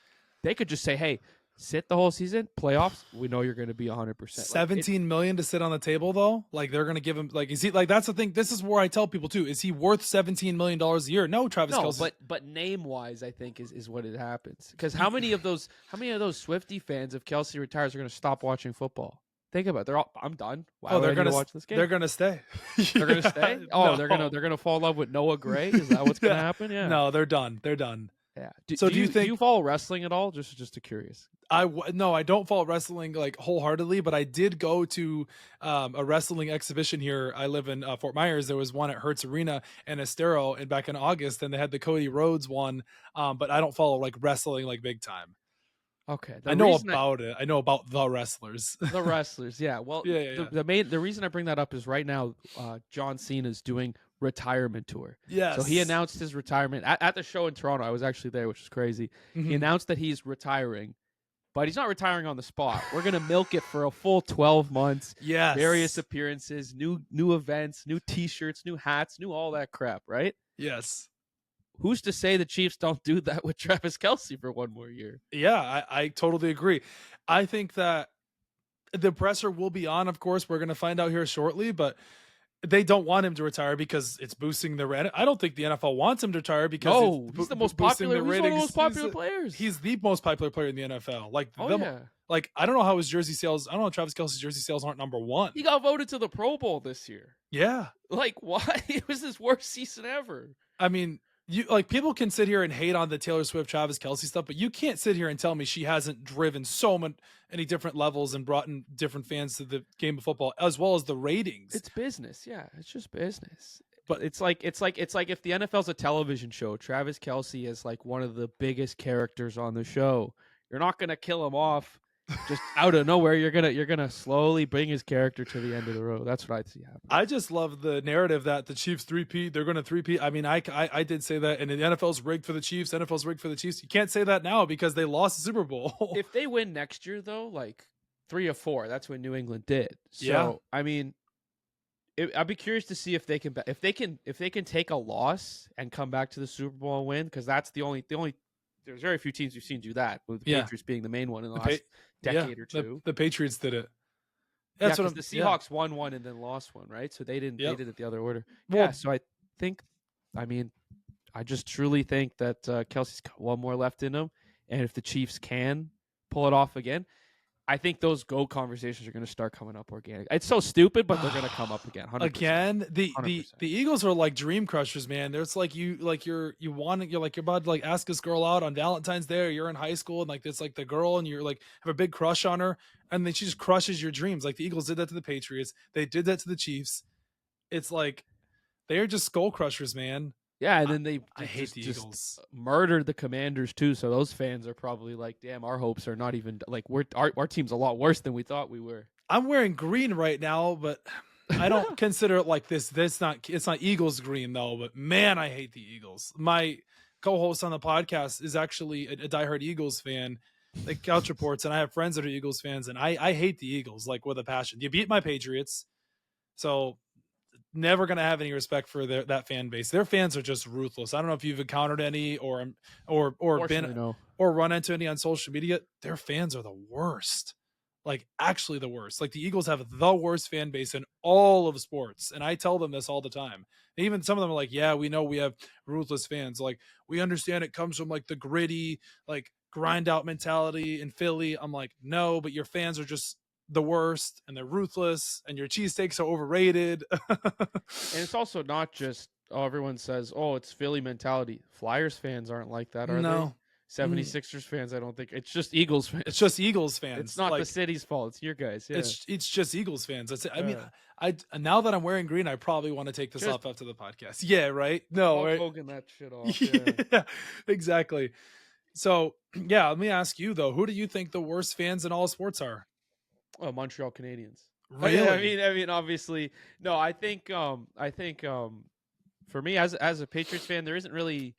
they could just say, hey, sit the whole season, playoffs, we know you're going to be 100%. 17 million to sit on the table though. Like they're going to give him like, is he like, that's the thing. This is where I tell people too, is he worth $17 million a year? No, Travis Kelce. But name wise, I think is what it happens. Because how many of those Swiftie fans, if Kelsey retires, are going to stop watching football? Think about it. I'm done. Why they're going to watch this game? They're going to stay. They're going to stay? Oh, No. they're going to fall in love with Noah Gray? Is that what's going to happen? Yeah. No, they're done. They're done. Yeah. Do you think, do you follow wrestling at all? Just curious. No, I don't follow wrestling like wholeheartedly, but I did go to a wrestling exhibition here. I live in Fort Myers. There was one at Hertz Arena and Estero, and back in August, and they had the Cody Rhodes one. But I don't follow like wrestling like big time. Okay, I know about it. I know about the wrestlers. The wrestlers, yeah. Well, the reason I bring that up is right now, John Cena is doing retirement tour. Yes. So he announced his retirement at the show in Toronto. I was actually there, which is crazy. Mm-hmm. He announced that he's retiring, but he's not retiring on the spot. We're gonna milk it for a full 12 months. Yes. Various appearances, new events, new T-shirts, new hats, new all that crap. Right? Yes. Who's to say the Chiefs don't do that with Travis Kelce for one more year? Yeah, I totally agree. I think that the pressure will be on, of course. We're going to find out here shortly, but they don't want him to retire because it's boosting the rating. I don't think the NFL wants him to retire because he's the most popular. He's one of the most popular players. He's the most popular player in the NFL. Like, yeah. Like, I don't know how his jersey sales. I don't know. Travis Kelce's jersey sales aren't number one. He got voted to the Pro Bowl this year. Yeah. Like, why? It was his worst season ever. I mean, people can sit here and hate on the Taylor Swift, Travis Kelce stuff, but you can't sit here and tell me she hasn't driven many different levels and brought in different fans to the game of football, as well as the ratings. It's business, yeah. It's just business. But it's like if the NFL's a television show, Travis Kelce is like one of the biggest characters on the show. You're not gonna kill him off just out of nowhere. You're gonna slowly bring his character to the end of the road. That's what I'd see happen. I just love the narrative that the Chiefs three-peat. They're going to three-peat. I mean, I did say that, and the NFL's rigged for the Chiefs. NFL's rigged for the Chiefs. You can't say that now because they lost the Super Bowl. If they win next year, though, like 3 or 4, that's what New England did. So yeah. I mean, I'd be curious to see if they can take a loss and come back to the Super Bowl and win, because that's the only. There's very few teams we've seen do that, with the Patriots being the main one in the last decade or two. The Patriots did it. That's what the Seahawks won one and then lost one, right? So they didn't. They did it the other order. Well, so I just truly think that Kelsey's got one more left in him, and if the Chiefs can pull it off again, I think those GOAT conversations are going to start coming up organic. It's so stupid, but they're going to come up again. 100%. Again, the Eagles are like dream crushers, man. There's like you're about to like ask this girl out on Valentine's Day, or you're in high school and like it's like the girl and you're like have a big crush on her, and then she just crushes your dreams. Like the Eagles did that to the Patriots. They did that to the Chiefs. It's like they're just skull crushers, man. Yeah, and then I hate the Eagles. Murdered the Commanders too, so those fans are probably like, "Damn, our hopes are not even like our team's a lot worse than we thought we were." I'm wearing green right now, but I don't consider it like this. It's not Eagles green though. But man, I hate the Eagles. My co-host on the podcast is actually a diehard Eagles fan, like Couch Reports, and I have friends that are Eagles fans, and I hate the Eagles like with a passion. You beat my Patriots, so. Never going to have any respect for that fan base. Their fans are just ruthless. I don't know if you've encountered any or run into any on social media. Their fans are the worst. Like actually the worst. Like the Eagles have the worst fan base in all of sports. And I tell them this all the time. Even some of them are like, yeah, we know we have ruthless fans. Like we understand it comes from like the gritty, like grind out mentality in Philly. I'm like, no, but your fans are just the worst, and they're ruthless, and your cheesesteaks are overrated. And it's also not just everyone says, it's Philly mentality. Flyers fans aren't like that, are they? 76ers fans, I don't think. It's just Eagles fans. It's just Eagles fans. It's not the city's fault. It's your guys. Yeah. It's just Eagles fans. That's it. I mean, now that I'm wearing green, I probably want to take this off after the podcast. Yeah, right? No, right? Hogan that shit off. Yeah, exactly. So, yeah, let me ask you, though. Who do you think the worst fans in all sports are? Oh, Montreal Canadiens. Really? I mean, obviously, no. I think, for me as a Patriots fan, there isn't really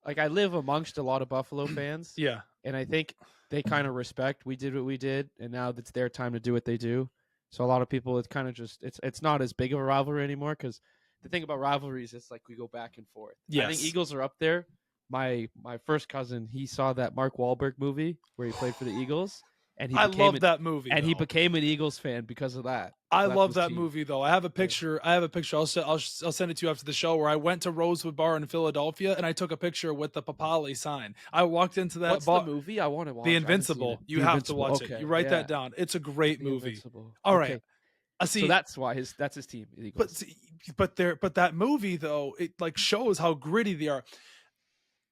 like I live amongst a lot of Buffalo fans. Yeah, and I think they kind of respect we did what we did, and now it's their time to do what they do. So a lot of people, it's kind of just it's not as big of a rivalry anymore, because the thing about rivalries, it's like we go back and forth. Yes. I think Eagles are up there, my first cousin, he saw that Mark Wahlberg movie where he played for the Eagles, and I love that movie. he became an Eagles fan because of that. I So that's love his that team. movie though. I have a picture. I'll send it to you after the show where I went to Rosewood Bar in Philadelphia and I took a picture with the Papali sign. I walked into that What's bar. the movie? I want to watch. The I haven't seen Invincible. it. You The have Invincible. to watch it. Okay, You write yeah. that down. It's a great The movie. Invincible. All right. Okay. See, So that's why that's his team. The Eagles. but that movie though, it like shows how gritty they are.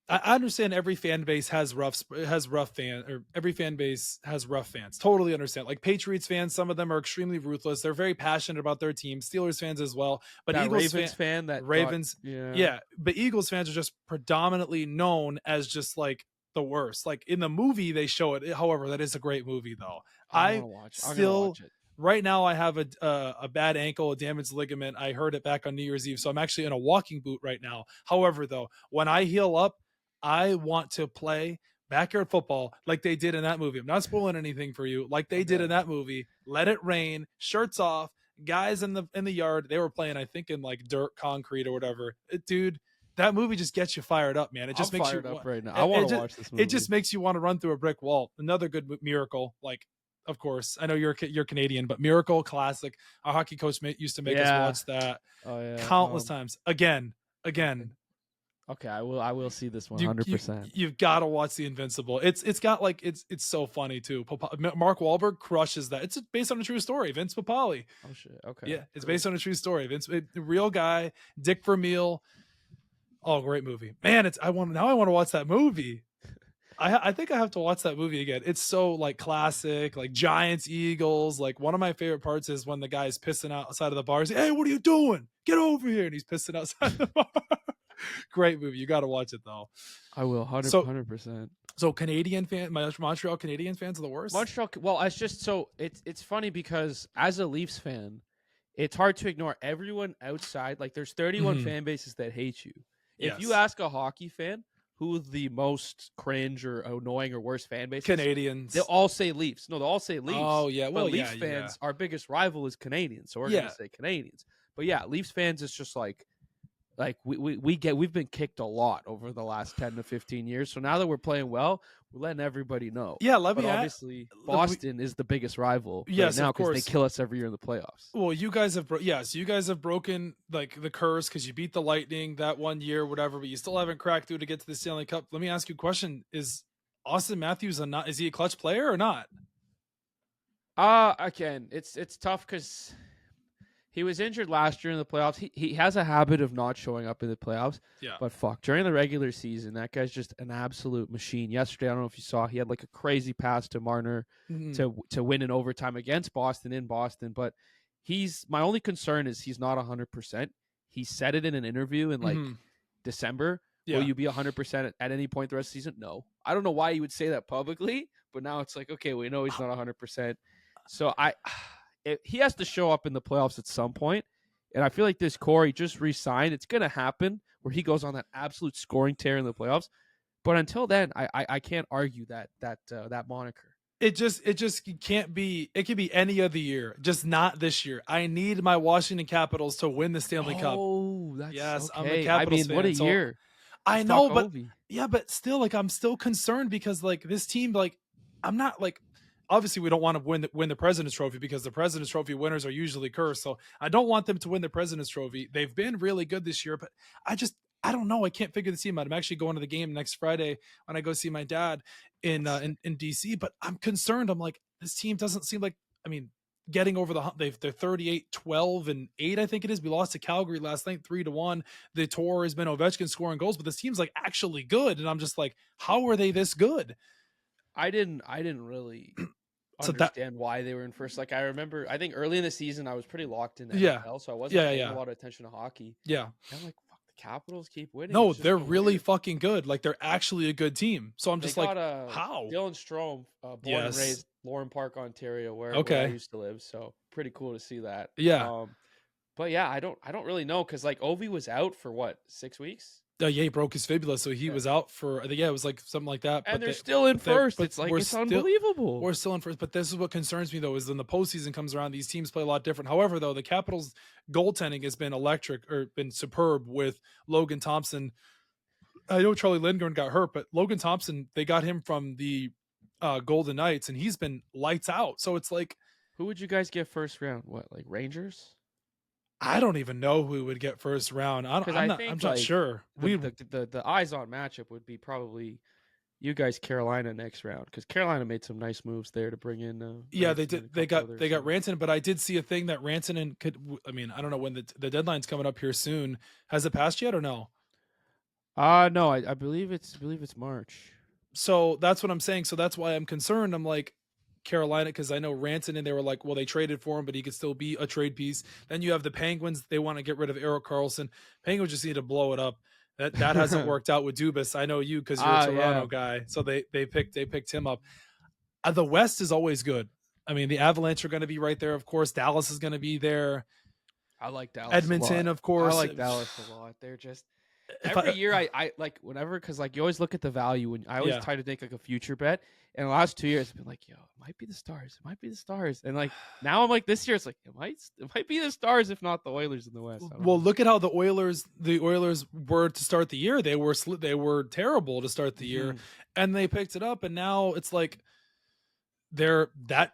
I understand every fan base has rough every fan base has rough fans. Totally understand. Like Patriots fans, some of them are extremely ruthless. They're very passionate about their team. Steelers fans as well. But that Eagles Ravens fan that Ravens, thought, yeah. But Eagles fans are just predominantly known as just like the worst. Like in the movie, they show it. However, that is a great movie though. I'm gonna watch it. Right now, I have a bad ankle, a damaged ligament. I heard it back on New Year's Eve, so I'm actually in a walking boot right now. However, though, when I heal up, I want to play backyard football like they did in that movie. I'm not spoiling anything for you. Like they did in that movie. Let it rain, shirts off, guys in the yard. They were playing, I think, in like dirt, concrete, or whatever. Dude, that movie just gets you fired up, man. It just makes you up right now. I want to watch this movie. It just makes you want to run through a brick wall. Another good miracle, like. Of course, I know you're Canadian, but Miracle, classic. Our hockey coach used to make us watch that countless times. Again. Okay, I will see this 100%. You've got to watch the Invincible. It's got like it's so funny too. Mark Wahlberg crushes that. It's based on a true story. Vince Papali. Oh shit. Okay. Yeah, it's based on a true story. Real guy. Dick Vermeil. Oh, great movie, man! I want to watch that movie. I think I have to watch that movie again. It's so like classic, like Giants, Eagles. Like one of my favorite parts is when the guy's pissing outside of the bar. He's like, "Hey, what are you doing? Get over here!" And he's pissing outside the bar. Great movie. You got to watch it though. I will 100%. So Canadian Montreal Canadian fans are the worst. Montreal. Well, it's just so it's funny because as a Leafs fan, it's hard to ignore everyone outside. Like there's 31 fan bases that hate you. If you ask a hockey fan who the most cringe or annoying or worst fan base Canadians. They'll all say Leafs. No, they'll all say Leafs. Oh, yeah. Well, but Leafs fans, our biggest rival is Canadians, so we're going to say Canadians. But yeah, Leafs fans, it's just like we've been kicked a lot over the last 10 to 15 years. So now that we're playing well, we're letting everybody know. Yeah, obviously Boston is the biggest rival right now because they kill us every year in the playoffs. Well, you guys have you guys have broken like the curse because you beat the Lightning that one year, whatever, but you still haven't cracked through to get to the Stanley Cup. Let me ask you a question: is Austin Matthews is he a clutch player or not? Again, it's tough because he was injured last year in the playoffs. He has a habit of not showing up in the playoffs. Yeah. But during the regular season, that guy's just an absolute machine. Yesterday, I don't know if you saw, he had like a crazy pass to Marner to win in overtime against Boston in Boston. But my only concern is he's not 100%. He said it in an interview in like December. Yeah. Will you be 100% at any point the rest of the season? No. I don't know why you would say that publicly, but now it's like, okay, we know he's not 100%. So he has to show up in the playoffs at some point, and I feel like this core he just re-signed. It's going to happen where he goes on that absolute scoring tear in the playoffs. But until then, I can't argue that moniker. It just can't be. It could be any other year, just not this year. I need my Washington Capitals to win the Stanley Cup. Oh, that's yes. Okay. I'm a Capitals fan. What a year! I know, but but still, like I'm still concerned because like this team, like I'm not like. Obviously, we don't want to win the President's Trophy because the President's Trophy winners are usually cursed. So I don't want them to win the President's Trophy. They've been really good this year, but I don't know. I can't figure the team out. I'm actually going to the game next Friday when I go see my dad in DC. But I'm concerned. I'm like, this team doesn't seem like. I mean, getting over the hump. They're 38-12-8. I think it is. We lost to Calgary last night 3-1. The tour has been Ovechkin scoring goals, but this team's like actually good. And I'm just like, how are they this good? I didn't really understand why they were in first. Like I remember, I think early in the season I was pretty locked in NFL, so I wasn't paying a lot of attention to hockey. Yeah, I'm like, fuck, the Capitals keep winning. No, they're really fucking good. Like they're actually a good team. So I'm just like, how? Dylan Strome, born and raised Lauren Park, Ontario, where I used to live. So pretty cool to see that. Yeah, but yeah, I don't really know because like Ovi was out for what 6 weeks. Yeah, he broke his fibula, so he was out for. I think it was like something like that. And they're still in first. It's like it's unbelievable. We're still in first, but this is what concerns me though: is when the postseason comes around, these teams play a lot different. However, though, the Capitals' goaltending has been electric or been superb with Logan Thompson I know Charlie Lindgren got hurt, but Logan Thompson, they got him from the Golden Knights, and he's been lights out. So it's like, Who would you guys get first round? What, like Rangers? I don't even know who would get first round. Because I'm I not. think I'm not like sure. the eyes on matchup would be probably you guys Carolina next round, because Carolina made some nice moves there to bring in. Yeah, Ranson they and did. a They couple got others, so. Rantanen, but I did see a thing that Rantanen could. I mean, I don't know when the deadline's coming up here soon. Has it passed yet or no? No, I believe it's March. So that's what I'm saying. So that's why I'm concerned. I'm like Carolina, because I know Rantanen, they were like, well, they traded for him, but he could still be a trade piece. Then you have the Penguins. They want to get rid of Erik Karlsson. Penguins just need to blow it up. That hasn't worked out with Dubas. I know you because you're a Toronto guy. So they picked him up. The West is always good. I mean, the Avalanche are going to be right there, of course. Dallas is going to be there. I like Dallas. Edmonton, of course. I like Dallas a lot. They're just every year I like whenever, because like you always look at the value, and I always try to make like a future bet. And the last 2 years, I've been like, yo, it might be the Stars. It might be the Stars. And like now I'm like, this year it's like it might be the Stars, if not the Oilers in the West. Well, look at how the Oilers were to start the year. They were terrible to start the year, and they picked it up, and now it's like they're that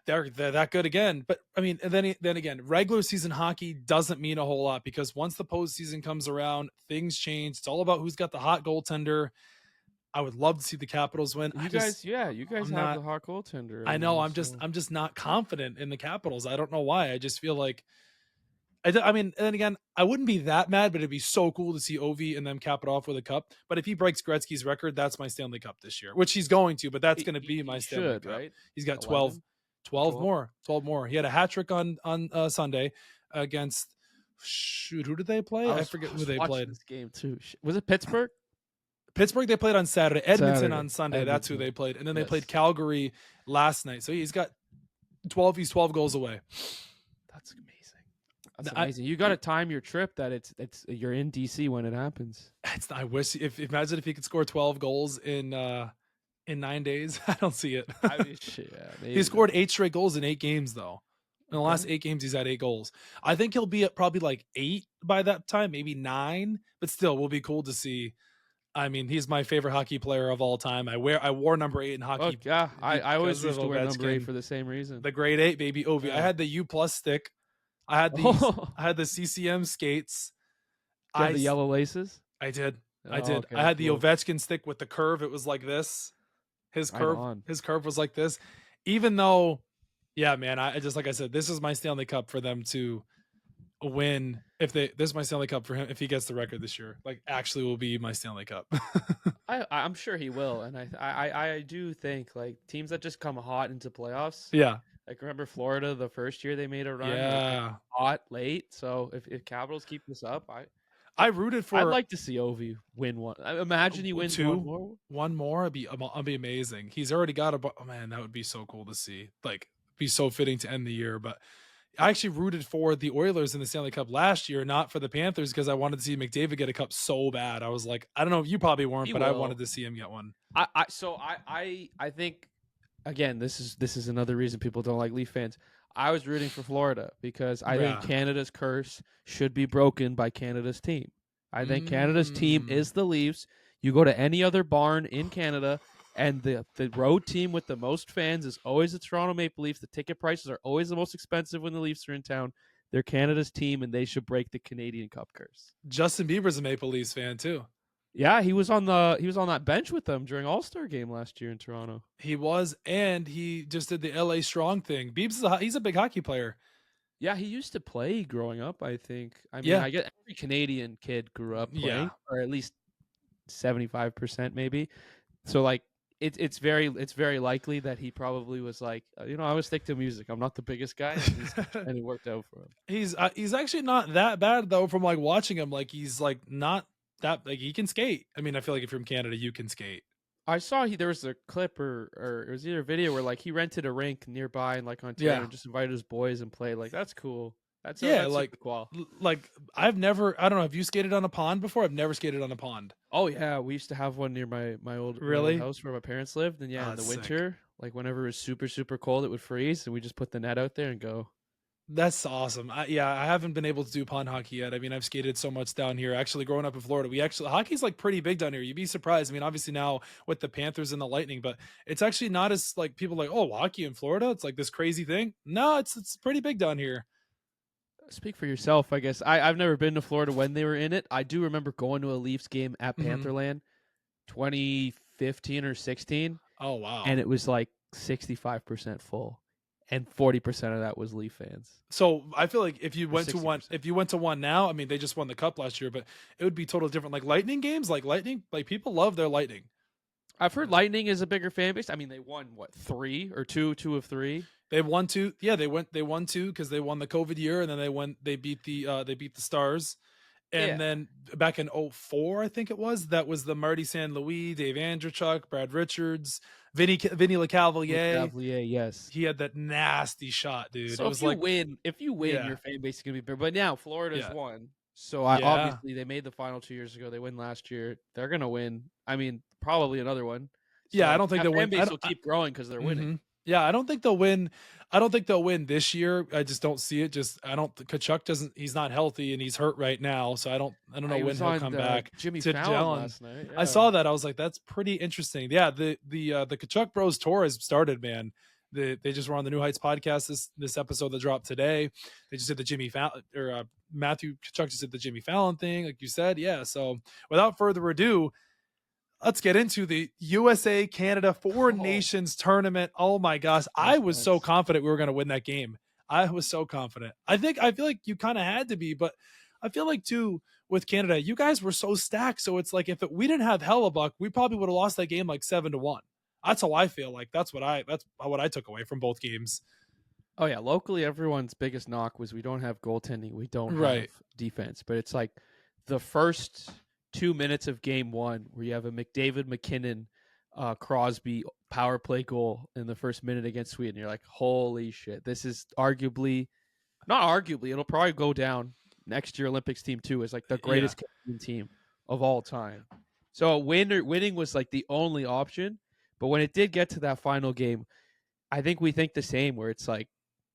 good again. But I mean, and then again, regular season hockey doesn't mean a whole lot, because once the postseason comes around, things change. It's all about who's got the hot goaltender. I would love to see the Capitals win. You guys have the hot goaltender. I know. I'm just not confident in the Capitals. I don't know why. I just feel like, I mean, and then again, I wouldn't be that mad, but it'd be so cool to see Ovi and them cap it off with a cup. But if he breaks Gretzky's record, that's my Stanley Cup this year, which he's going to, but that's going to be my Stanley Cup. Right? He's got 12 more. He had a hat trick on Sunday against, who did they play? I forget who they played. This game too. Was it Pittsburgh? Pittsburgh they played on Saturday. Edmonton on Sunday. That's who they played. And then they played Calgary last night. So he's got 12. He's 12 goals away. That's amazing. That's amazing. You got to time your trip that it's you're in DC when it happens. I wish imagine if he could score 12 goals in 9 days. I don't see it. I mean, he scored 8 straight goals in 8 games though. In the last 8 games, he's had 8 goals. I think he'll be at probably like 8 by that time, maybe 9. But still, will be cool to see. I mean, he's my favorite hockey player of all time. I wore number 8 in hockey. Oh, yeah, I always used to wear number 8 for the same reason. The grade 8, baby. Ovi. Yeah. I had the U+ stick. I had the CCM skates. I had the yellow laces. I did. Okay, I had the Ovechkin stick with the curve. It was like this. His curve was like this. Even though, yeah, man, I just, like I said, this is my Stanley Cup for them to win. This is my Stanley Cup for him if he gets the record this year. Like, actually will be my Stanley Cup. I'm sure he will, and I do think like teams that just come hot into playoffs. Yeah. Like, remember Florida the first year they made a run? Yeah. Like, hot late. So if Capitals keep this up, I rooted for. I'd like to see Ovi win one. I imagine he wins 2. One more. It'd be amazing. He's already got oh man, that would be so cool to see. Like, be so fitting to end the year. But I actually rooted for the Oilers in the Stanley Cup last year, not for the Panthers, because I wanted to see McDavid get a cup so bad. I was like, I don't know if you probably weren't, but I wanted to see him get one. I think, again, this is another reason people don't like Leaf fans. I was rooting for Florida because I think Canada's curse should be broken by Canada's team. I think Canada's team is the Leafs. You go to any other barn in Canada, and the road team with the most fans is always the Toronto Maple Leafs. The ticket prices are always the most expensive when the Leafs are in town. They're Canada's team, and they should break the Canadian Cup curse. Justin Bieber's a Maple Leafs fan too. Yeah, he was on that bench with them during All-Star game last year in Toronto. He was, and he just did the LA Strong thing. Biebs he's a big hockey player. Yeah, he used to play growing up, I think. I mean, I get every Canadian kid grew up playing, or at least 75% maybe. So like it's very likely that he probably was like, I would stick to music. I'm not the biggest guy, and it worked out for him. He's actually not that bad though. From like watching him, like he's like not that, like he can skate. I mean, I feel like if you're from Canada, you can skate. I saw there was a clip or it was either a video where like he rented a rink nearby in like Ontario and just invited his boys and played. Like, that's cool. That's like cool. Like I don't know. Have you skated on a pond before? I've never skated on a pond. Oh yeah, we used to have one near my old house where my parents lived. And in the winter, like whenever it was super super cold, it would freeze, and we just put the net out there and go. That's awesome. I haven't been able to do pond hockey yet. I mean, I've skated so much down here. Actually, growing up in Florida, hockey's like pretty big down here. You'd be surprised. I mean, obviously now with the Panthers and the Lightning, but it's actually not as like people like, oh, hockey in Florida. It's like this crazy thing. No, it's pretty big down here. Speak for yourself, I guess. I've never been to Florida when they were in it. I do remember going to a Leafs game at Mhm. Pantherland 2015 or 16, Oh wow. and it was like 65% full, and 40% of that was Leaf fans. So I feel like if you Or went to one, 60%. if you went to one now, I mean, they just won the cup last year, but it would be totally different. Like Lightning games, like Lightning, like people love their Lightning. I've heard Lightning is a bigger fan base. I mean, they won what, 3 or 2 of 3. They won two. Yeah, they won two because they won the COVID year, and then they beat the Stars. And Yeah. then back in '04, I think it was, that was the Marty San Luis, Dave Andrechuk, Brad Richards, Vinny LeCavalier. Cavalier, yes. He had that nasty shot, dude. So It if was you like, win, yeah, your fan base is gonna be bigger. But now Florida's yeah, won, so yeah, obviously they made the final 2 years ago. They win last year. They're gonna win. I mean, probably another one. yeah. I So don't think that they'll fan win. base will keep growing because they're winning. Mhm. Yeah, I don't think they'll win. I don't think they'll win this year. I just don't see it. Just I don't. Kachuk doesn't. He's not healthy and he's hurt right now. So I don't. I don't know He when was he'll on come back Jimmy to Fallon Jalen. last night. I Yeah. saw that. I was like, that's pretty interesting. Yeah, the Kachuk Bros tour has started, man. They just were on the New Heights podcast this episode that dropped today. They just did the Jimmy Fallon or Matthew Kachuk just did the Jimmy Fallon thing, like you said. Yeah. So without further ado, let's get into the USA Canada Four Oh, Nations tournament. Oh my gosh, I was so suspense. confident we were going to win that game. I was so confident. I feel like you kind of had to be, but I feel like too with Canada, you guys were so stacked. So it's like we didn't have Hellebuck, we probably would have lost that game like 7-1. That's how I feel. Like that's what I took away from both games. Oh yeah, locally everyone's biggest knock was we don't have goaltending, we don't have Right. defense. But it's like the first 2 minutes of game one where you have a McDavid McKinnon Crosby power play goal in the first minute against Sweden. You're like, holy shit, this is not arguably, it'll probably go down next year Olympics team too as like the greatest Canadian team of all time. So winning was like the only option. But when it did get to that final game, I think we think the same, where it's like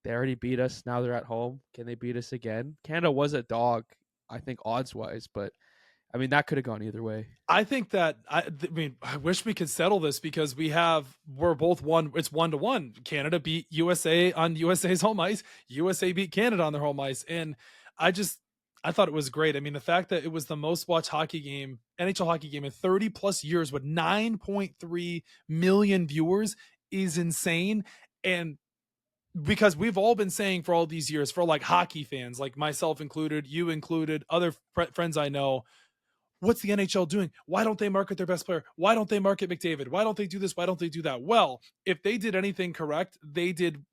they already beat us. Now they're at home. Can they beat us again? Canada was a dog, I think, odds wise, but I mean that could have gone either way. I think that I mean I wish we could settle this because we're both one. It's 1-1. Canada beat USA on USA's home ice. USA beat Canada on their home ice, and I thought it was great. I mean, the fact that it was the most watched hockey game, NHL hockey game in 30 plus years with 9.3 million viewers is insane. And because we've all been saying for all these years, for like hockey fans, like myself included, you included, other friends I know, what's the NHL doing? Why don't they market their best player? Why don't they market McDavid? Why don't they do this? Why don't they do that? Well, if they did anything correct, they did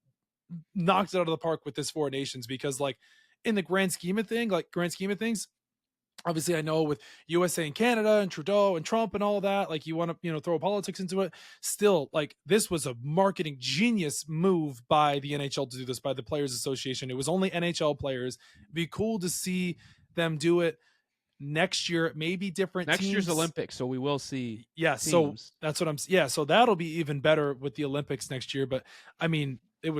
knocked it out of the park with this Four Nations because like in the grand scheme of things, obviously I know with USA and Canada and Trudeau and Trump and all that, like you want to, throw politics into it. Still, like this was a marketing genius move by the NHL to do this, by the Players Association. It was only NHL players. It'd be cool to see them do it next year, maybe different Next teams. year's Olympics, so we will see. Yeah, teams. so that's what so that'll be even better with the Olympics next year. But I mean, it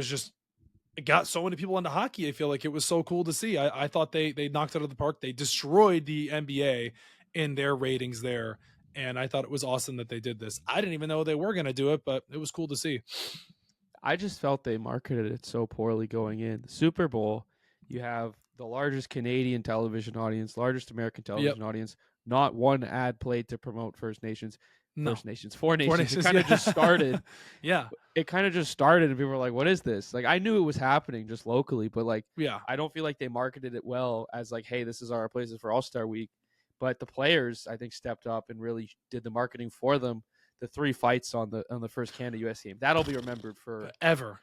got so many people into hockey. I feel like it was so cool to see. I thought they knocked it out of the park. They destroyed the NBA in their ratings there. And I thought it was awesome that they did this. I didn't even know they were going to do it, but it was cool to see. I just felt they marketed it so poorly going in. The Super Bowl, you have the largest Canadian television audience, largest American television audience, not one ad played to promote First Nations. No. Four Nations. It kind of just started. Yeah. It kind of just started and people were like, what is this? Like, I knew it was happening just locally, but like, Yeah. I don't feel like they marketed it well as like, hey, this is our places for All-Star Week. But the players, I think, stepped up and really did the marketing for them. The 3 fights on the first Canada US game, that'll be remembered forever.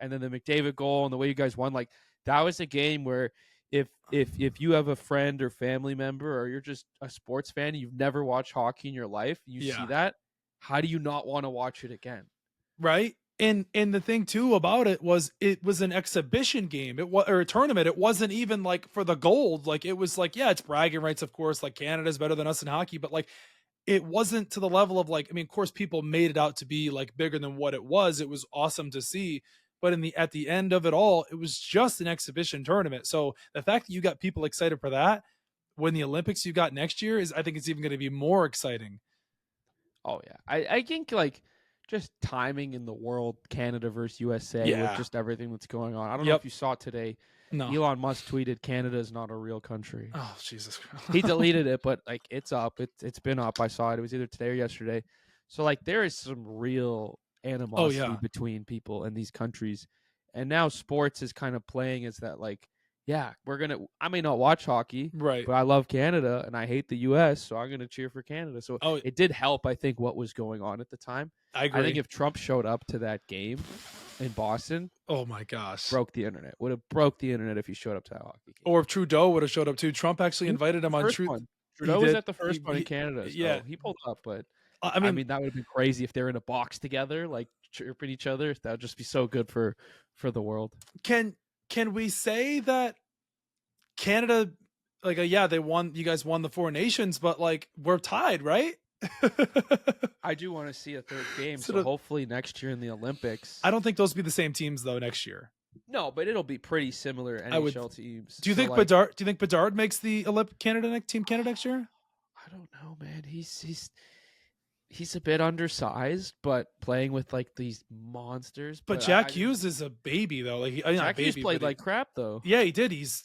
And then the McDavid goal and the way you guys won, like that was a game where if you have a friend or family member or you're just a sports fan and you've never watched hockey in your life, you see that, how do you not want to watch it again? Right. And the thing too about it was an exhibition game. It was, or a tournament. It wasn't even like for the gold. Like it was like, yeah, it's bragging rights, of course, like Canada's better than us in hockey, but like it wasn't to the level of like, I mean, of course people made it out to be like bigger than what it was. It was awesome to see, but at the end of it all, it was just an exhibition tournament. So the fact that you got people excited for that when the Olympics you got next year I think it's even going to be more exciting. Oh yeah, I think like just timing in the world, Canada versus USA with just everything that's going on. I don't know if you saw today. No. Elon Musk tweeted, "Canada is not a real country." Oh Jesus! He deleted it, but like it's up. It's been up. I saw it. It was either today or yesterday. So like there is some real animosity between people in these countries, and now sports is kind of playing as that like. Yeah, I may not watch hockey, right? But I love Canada and I hate the U.S., so I'm going to cheer for Canada. So it did help, I think, what was going on at the time. I agree. I think if Trump showed up to that game in Boston, oh my gosh, broke the internet. Would have broke the internet if he showed up to that hockey game. Or if Trudeau would have showed up too. Trump actually invited him on Trudeau. Was at the first one in Canada. So he pulled up, but I mean that would have been crazy if they were in a box together, like chirping each other. That would just be so good for the world. Can we say that Canada, like, they won, you guys won the Four Nations, but like we're tied, right? I do want to see a third game, so hopefully next year in the Olympics. I don't think those will be the same teams though next year. No, but it'll be pretty similar NHL teams. Do you think Bedard? Do you think Bedard makes the Team Canada next year? I don't know, man. He's a bit undersized, but playing with like these monsters. But Jack Hughes is a baby though. Like Jack Hughes played like crap though. Yeah, he did. He's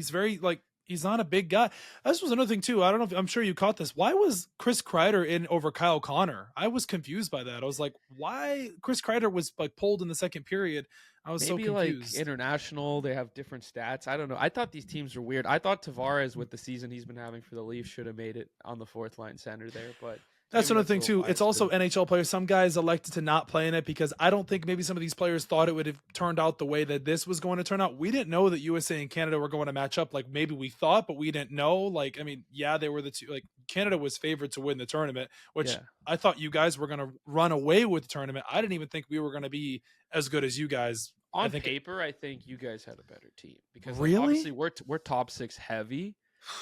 very like he's not a big guy. This was another thing too. I don't know I'm sure you caught this. Why was Chris Kreider in over Kyle Connor? I was confused by that. I was like, why Chris Kreider was like pulled in the second period? I was Maybe so confused. Like international, they have different stats. I don't know. I thought these teams were weird. I thought Tavares with the season he's been having for the Leafs should have made it on the fourth line center there, but that's another thing too. It's also NHL players. Some guys elected to not play in it because I don't think maybe some of these players thought it would have turned out the way that this was going to turn out. We didn't know that USA and Canada were going to match up. Like maybe we thought, but we didn't know. Like, I mean, yeah, they were the two. Like Canada was favored to win the tournament, which I thought you guys were going to run away with the tournament. I didn't even think we were going to be as good as you guys. On paper, I think you guys had a better team because really? Obviously we're top six heavy.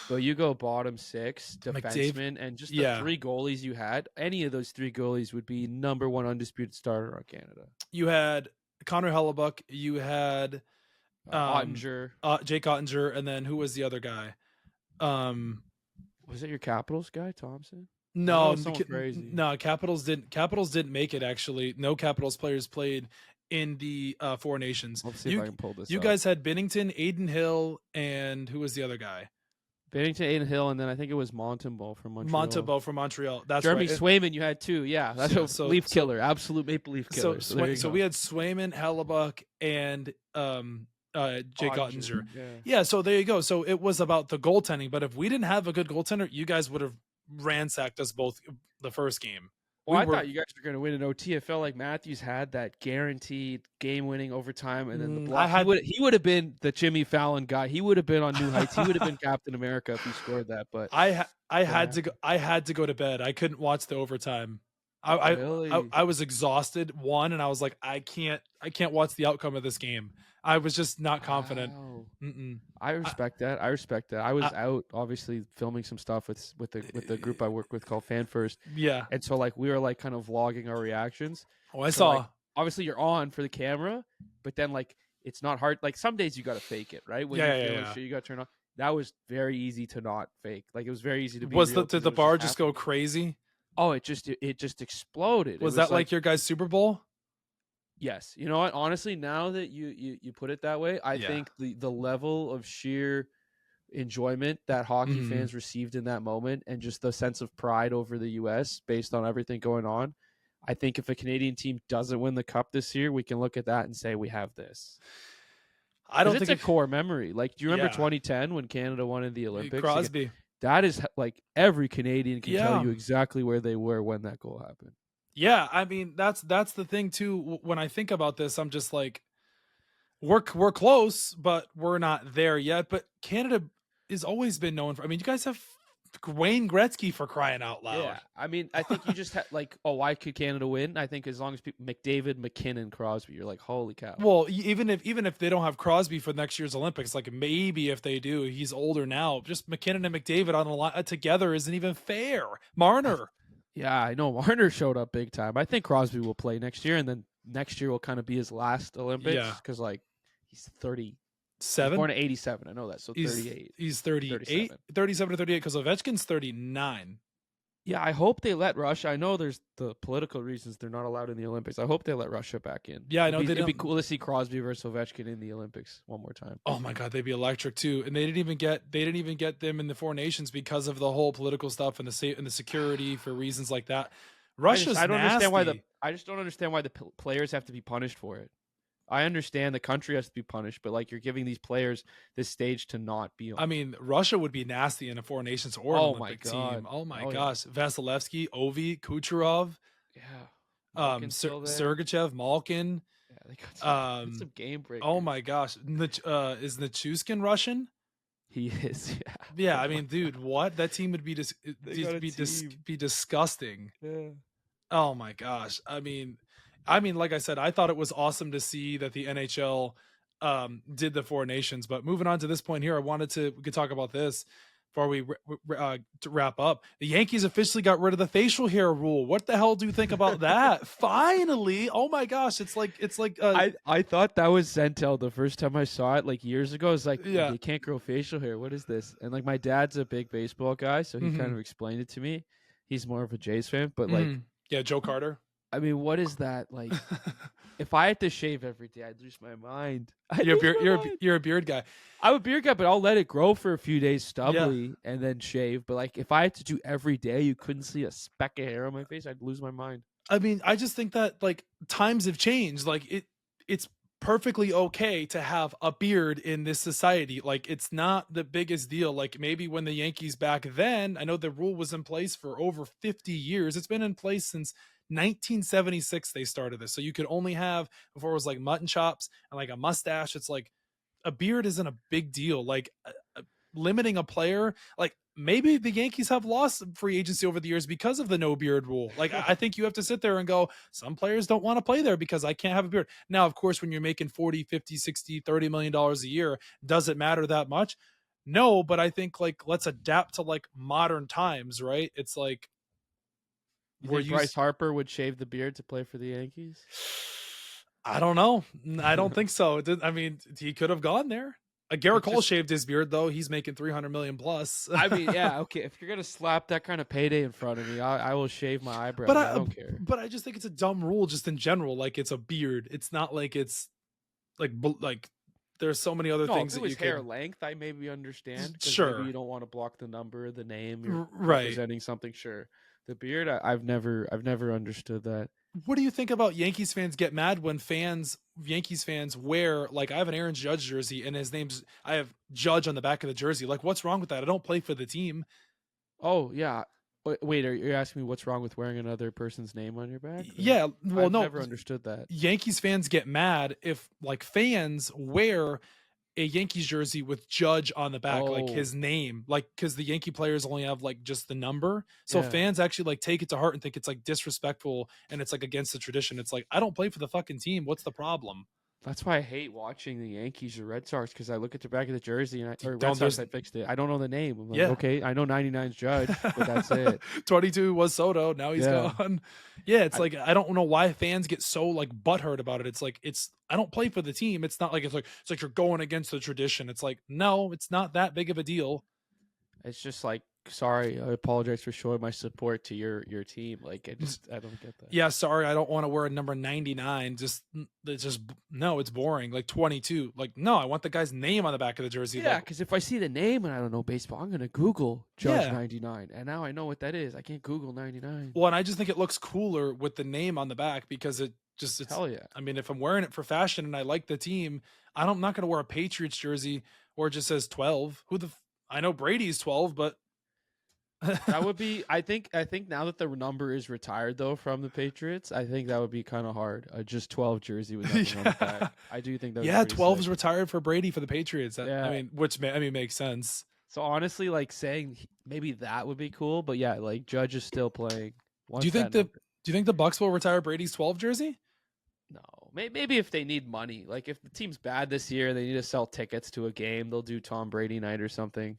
But you go bottom six, defensemen, and just the three goalies you had, any of those three goalies would be number one undisputed starter on Canada. You had Connor Hellebuck, you had Ottinger, Jake Ottinger, and then who was the other guy? Was it your Capitals guy, Thompson? No, crazy. No, Capitals didn't make it actually. No Capitals players played in the Four Nations. Let's see if I can pull this up. Guys had Binnington, Aiden Hill, and who was the other guy? Bennington, Aiden Hill, and then I think it was Montembeault from Montreal. That's Jeremy right. Swayman you had too. Yeah, that's a Leaf killer. Absolute Maple Leaf killer. So we had Swayman, Hellebuck, and Jake Ottinger. Yeah, so there you go. So it was about the goaltending. But if we didn't have a good goaltender, you guys would have ransacked us both the first game. Well, I thought you guys were going to win an OT. It felt like Matthews had that guaranteed game-winning overtime, and then the block. He would have been the Jimmy Fallon guy. He would have been on New Heights. He would have been Captain America if he scored that. But I had to go to bed. I couldn't watch the overtime. I was exhausted. And I was like, I can't watch the outcome of this game. I was just not confident. Wow. I respect that. I was out obviously filming some stuff with the group I work with called Fan First. Yeah. And so like we were like kind of vlogging our reactions. Oh, I saw. Like, obviously you're on for the camera, but then like it's not hard. Like some days you got to fake it, right? When you're feeling shit, you got to turn on. That was very easy to not fake. Like it was very easy to be. Did the bar just go crazy? Oh, it just exploded. Was that like your guys' Super Bowl? Yes. You know what? Honestly, now that you put it that way, I think the level of sheer enjoyment that hockey fans received in that moment and just the sense of pride over the U.S. based on everything going on, I think if a Canadian team doesn't win the cup this year, we can look at that and say we have this. I don't think it's a core memory. Like, do you remember 2010 when Canada won in the Olympics? Crosby. Like, that is like every Canadian can tell you exactly where they were when that goal happened. Yeah, I mean that's the thing too. When I think about this, I'm just like, we're close, but we're not there yet. But Canada has always been known for. I mean, you guys have Wayne Gretzky, for crying out loud. Yeah, I mean, I think you just had like, why could Canada win? I think as long as people, McDavid, McKinnon, Crosby, you're like, holy cow. Well, even if they don't have Crosby for next year's Olympics, like maybe if they do, he's older now. Just McKinnon and McDavid on the line together isn't even fair. Marner. Yeah, I know Marner showed up big time. I think Crosby will play next year, and then next year will kind of be his last Olympics Yeah. because like he's 30. He's 7? born in 87. I know that. So He's 38. He's 38, 37 to 38 because Ovechkin's 39. Yeah, I hope they let Russia. I know there's the political reasons they're not allowed in the Olympics. I hope they let Russia back in. Yeah, I know it'd be cool to see Crosby versus Ovechkin in the Olympics one more time. Oh my God, they'd be electric too. And they didn't even get them in the Four Nations because of the whole political stuff and the security for reasons like that. Russia's I don't nasty. understand I just don't understand why the players have to be punished for it. I understand the country has to be punished, but like you're giving these players this stage to not be on. I mean, Russia would be nasty in a Four Nations or an Olympic team. Oh my gosh. Yeah. Vasilevsky, Ovi, Kucherov. Yeah. Sergachev, Malkin. Yeah, they got some game breakers. Oh my gosh. Is Nichushkin Russian? He is, yeah. Yeah, I mean, dude, what? That team would be be disgusting. Yeah. Oh my gosh. I mean, like I said, I thought it was awesome to see that the NHL did the Four Nations. But moving on to this point here, we could talk about this before we to wrap up. The Yankees officially got rid of the facial hair rule. What the hell do you think about that? Finally! Oh my gosh! It's like I thought that was Zentel the first time I saw it, like years ago. It's like, yeah, you can't grow facial hair. What is this? And like my dad's a big baseball guy, so he kind of explained it to me. He's more of a Jays fan, but like, yeah, Joe Carter. I mean, what is that like? If I had to shave every day, I'd lose my mind. You're a beard guy. I'm a beard guy, but I'll let it grow for a few days stubbly and then shave. But like, if I had to do every day, you couldn't see a speck of hair on my face. I'd lose my mind. I mean, I just think that like times have changed. Like it's perfectly okay to have a beard in this society. Like it's not the biggest deal. Like maybe when the Yankees back then, I know the rule was in place for over 50 years. It's been in place since 1976 they started this. So you could only have, before it was like mutton chops and like a mustache. It's like a beard isn't a big deal. Like limiting a player, like maybe the Yankees have lost free agency over the years because of the no beard rule. Like I think you have to sit there and go, some players don't want to play there because I can't have a beard. Now, of course, when you're making 40, 50, 60, $30 million a year, does it matter that much? No, but I think like, let's adapt to like modern times, right? It's like, you think Bryce Harper would shave the beard to play for the Yankees? I don't know. I don't think so. I mean, he could have gone there. Garrett Cole shaved his beard though. He's making $300 million plus. I mean, yeah, okay. If you're gonna slap that kind of payday in front of me, I will shave my eyebrows. But I don't care. But I just think it's a dumb rule, just in general. Like it's a beard. It's not like it's like there's so many other things that you can. Hair length, I maybe understand. Sure, maybe you don't want to block the number, the name, you're right, representing something. Sure. The beard, I've never understood that. What do you think about Yankees fans get mad when Yankees fans wear, like I have an Aaron Judge jersey and I have Judge on the back of the jersey. Like what's wrong with that? I don't play for the team. Oh yeah. Wait, are you asking me what's wrong with wearing another person's name on your back? Yeah. Well, I've never understood that. Yankees fans get mad if like fans wear a Yankees jersey with Judge on the back, like his name, like because the Yankee players only have like just the number. So fans actually like take it to heart and think it's like disrespectful and it's like against the tradition. It's like, I don't play for the fucking team. What's the problem? That's why I hate watching the Yankees or Red Sox, because I look at the back of the jersey and Red Sox, I fixed it. I don't know the name. I'm like, okay, I know 99's Judge, but that's it. 22 was Soto. Now he's gone. Yeah, it's like I don't know why fans get so like butthurt about it. It's like I don't play for the team. It's not like it's like you're going against the tradition. It's like, no, it's not that big of a deal. It's just like, sorry, I apologize for showing my support to your team. Like I don't get that. Yeah, sorry, I don't want to wear a number 99. No, it's boring. Like 22. Like, no, I want the guy's name on the back of the jersey. Yeah, because if I see the name and I don't know baseball, I'm gonna Google Judge 99, and now I know what that is. I can't Google 99. Well, and I just think it looks cooler with the name on the back because it's hell yeah. I mean, if I'm wearing it for fashion and I like the team, I'm not gonna wear a Patriots jersey where it just says 12. I know Brady's 12, but that would be. I think now that the number is retired though from the Patriots, I think that would be kind of hard. Just 12 jersey with nothing on the back. I do think that. Yeah, 12 is retired for Brady for the Patriots. I mean, which makes sense. So honestly, like saying maybe that would be cool, but yeah, like Judge is still playing. Do you think the Bucs will retire Brady's 12 jersey? No, maybe if they need money, like if the team's bad this year, they need to sell tickets to a game. They'll do Tom Brady night or something.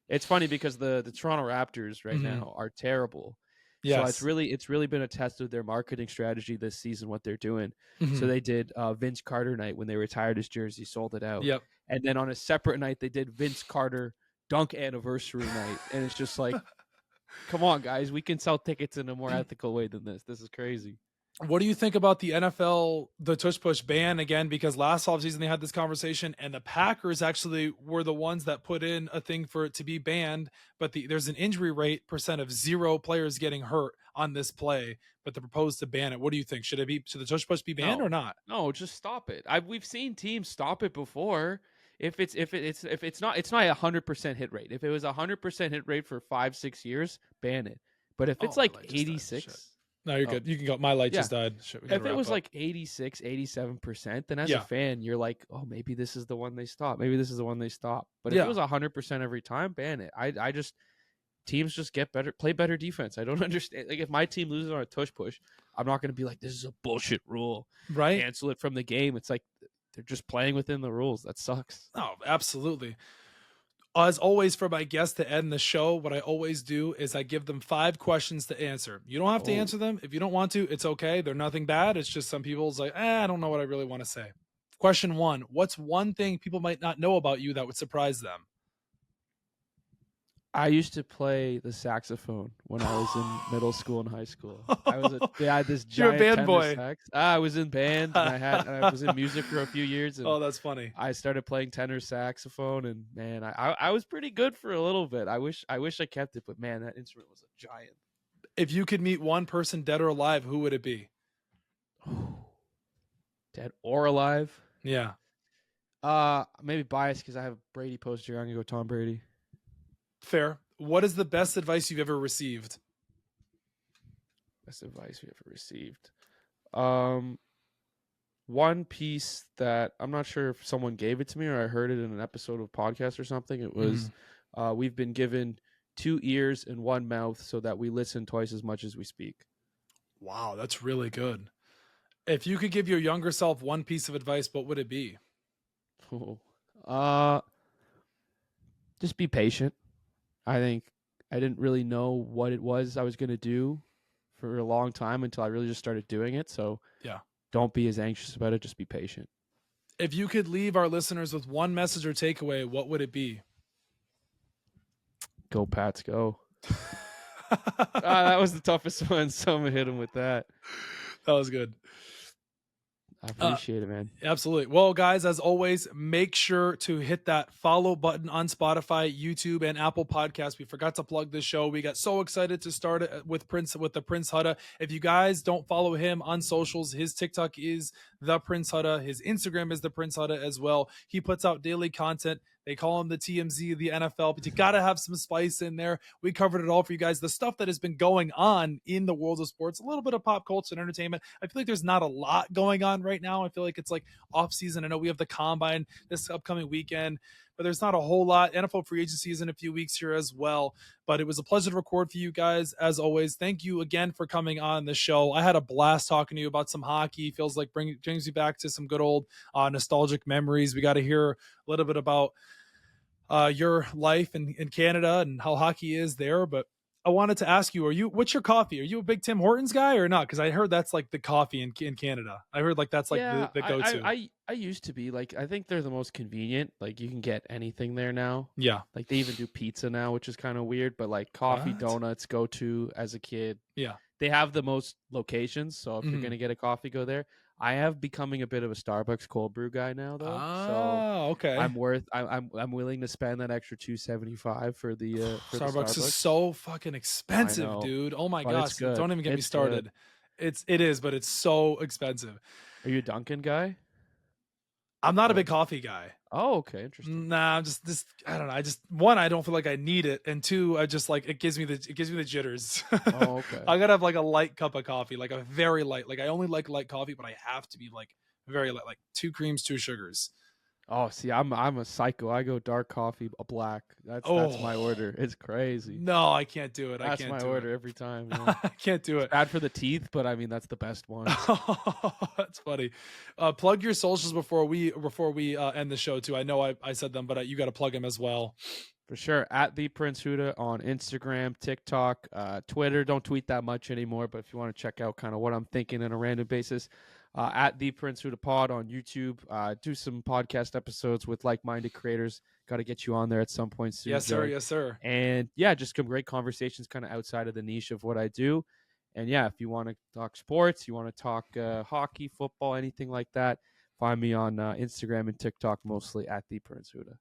It's funny because the Toronto Raptors right now are terrible, So Yes. it's really been a test of their marketing strategy this season, what they're doing. Mhm. So they did Vince Carter night when they retired his jersey, sold it out. Yep. And then on a separate night, they did Vince Carter dunk anniversary night. And it's just like, come on, guys, we can sell tickets in a more ethical way than this. This is crazy. What do you think about the NFL, the tush push ban again? Because last offseason they had this conversation, and the Packers actually were the ones that put in a thing for it to be banned. But there's an injury rate percent of 0 players getting hurt on this play, but they proposed to ban it. What do you think? Should the tush push be banned or not? No, just stop it. We've seen teams stop it before. If it's not 100% hit rate. If it was 100% hit rate for 5-6 years, ban it. But if it's like 86. No, you're good. You can go. My light just died. If it was like 86, 87%, then as a fan, you're like, oh, maybe this is the one they stop. Maybe this is the one they stop. But if it was 100% every time, ban it. I just, teams just get better, play better defense. I don't understand. Like, if my team loses on a tush push, I'm not going to be like, this is a bullshit rule. Right. Cancel it from the game. It's like, they're just playing within the rules. That sucks. Oh, absolutely. As always, for my guests to end the show, what I always do is I give them 5 questions to answer. You don't have to answer them. If you don't want to, it's okay. They're nothing bad. It's just some people's like, I don't know what I really want to say. Question 1, what's one thing people might not know about you that would surprise them? I used to play the saxophone when I was in middle school and high school. I had this giant You're a band boy. sax. I was in band, and I was in music for a few years. And that's funny. I started playing tenor saxophone, and man, I was pretty good for a little bit. I wish I kept it, but man, that instrument was a giant. If you could meet one person, dead or alive, who would it be? Dead or alive? Yeah. Maybe biased because I have a Brady poster. I'm gonna go Tom Brady. Fair. What is the best advice you've ever received? Best advice we ever received. One piece that I'm not sure if someone gave it to me or I heard it in an episode of a podcast or something. It was, we've been given 2 ears and 1 mouth so that we listen twice as much as we speak. Wow, that's really good. If you could give your younger self one piece of advice, what would it be? Just be patient. I think I didn't really know what it was I was going to do for a long time until I really just started doing it. So don't be as anxious about it. Just be patient. If you could leave our listeners with one message or takeaway, what would it be? Go Pats, go. That was the toughest one. Someone hit him with that. That was good. I appreciate it, man. Absolutely. Well, guys, as always, make sure to hit that follow button on Spotify, YouTube, and Apple Podcasts. We forgot to plug this show. We got so excited to start it with the Prince Hudda. If you guys don't follow him on socials, his TikTok is the Prince Hudda. His Instagram is the Prince Hudda as well. He puts out daily content. They call him the TMZ of the NFL, but you got to have some spice in there. We covered it all for you guys. The stuff that has been going on in the world of sports, a little bit of pop culture and entertainment. I feel like there's not a lot going on right now. I feel like it's like off season. I know we have the combine this upcoming weekend, but there's not a whole lot. NFL free agency is in a few weeks here as well. But it was a pleasure to record for you guys, as always. Thank you again for coming on the show. I had a blast talking to you about some hockey. Feels like brings you back to some good old nostalgic memories. We got to hear a little bit about your life in Canada and how hockey is there. But I wanted to ask you, what's your coffee? Are you a big Tim Hortons guy or not? Because I heard that's like the coffee in Canada. I heard like that's like the go-to. I used to be like, I think they're the most convenient. Like you can get anything there now. Yeah. Like they even do pizza now, which is kind of weird, but like coffee, donuts, go-to as a kid. Yeah. They have the most locations. So if you're going to get a coffee, go there. I have becoming a bit of a Starbucks cold brew guy now, though. Oh, okay. I'm willing to spend that extra $2.75 for the Starbucks is so fucking expensive, dude. Oh my gosh, don't even get me started. Good. It is, but it's so expensive. Are you a Dunkin' guy? I'm not a big coffee guy. Oh, okay, interesting. Nah, I'm just I don't know. One, I don't feel like I need it, and 2, I just like it gives me the jitters. Oh, okay. I gotta have like a light cup of coffee, like a very light. Like I only like light coffee, but I have to be like very light, like 2 creams, 2 sugars. Oh, see, I'm a psycho. I go dark coffee, a black. That's my order. It's crazy. No, I can't do it. I That's can't my do order it. every time. Yeah. I can't do It's it. bad for the teeth, but I mean that's the best one. That's funny. Plug your socials before we end the show too. I know I said them, but you got to plug them as well. For sure. At the Prince Hudda on Instagram, TikTok, Twitter. Don't tweet that much anymore, but if you want to check out kind of what I'm thinking on a random basis, at the Prince Hudda Pod on YouTube. Do some podcast episodes with like-minded creators. Got to get you on there at some point soon. Yes, sir. Joey. Yes, sir. And yeah, just some great conversations kind of outside of the niche of what I do. And yeah, if you want to talk sports, you want to talk hockey, football, anything like that, find me on Instagram and TikTok, mostly at the Prince Hudda.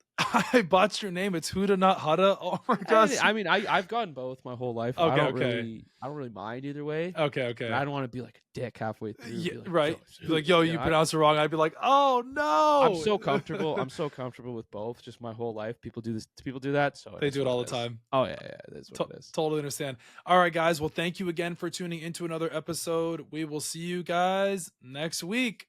I botched your name. It's Hudda, not Hudda. Oh my gosh. I mean, I've gotten both my whole life. Okay, I don't okay. really mind either way. Okay. I don't want to be like a dick halfway through. Yeah, like, right. Yo, Like, yo, you pronounced it wrong. I'd be like, oh no. I'm so comfortable. I'm so comfortable with both. Just my whole life, people do this. People do that. So they do it all the time. Oh yeah, it is what it is. Totally understand. All right, guys. Well, thank you again for tuning into another episode. We will see you guys next week.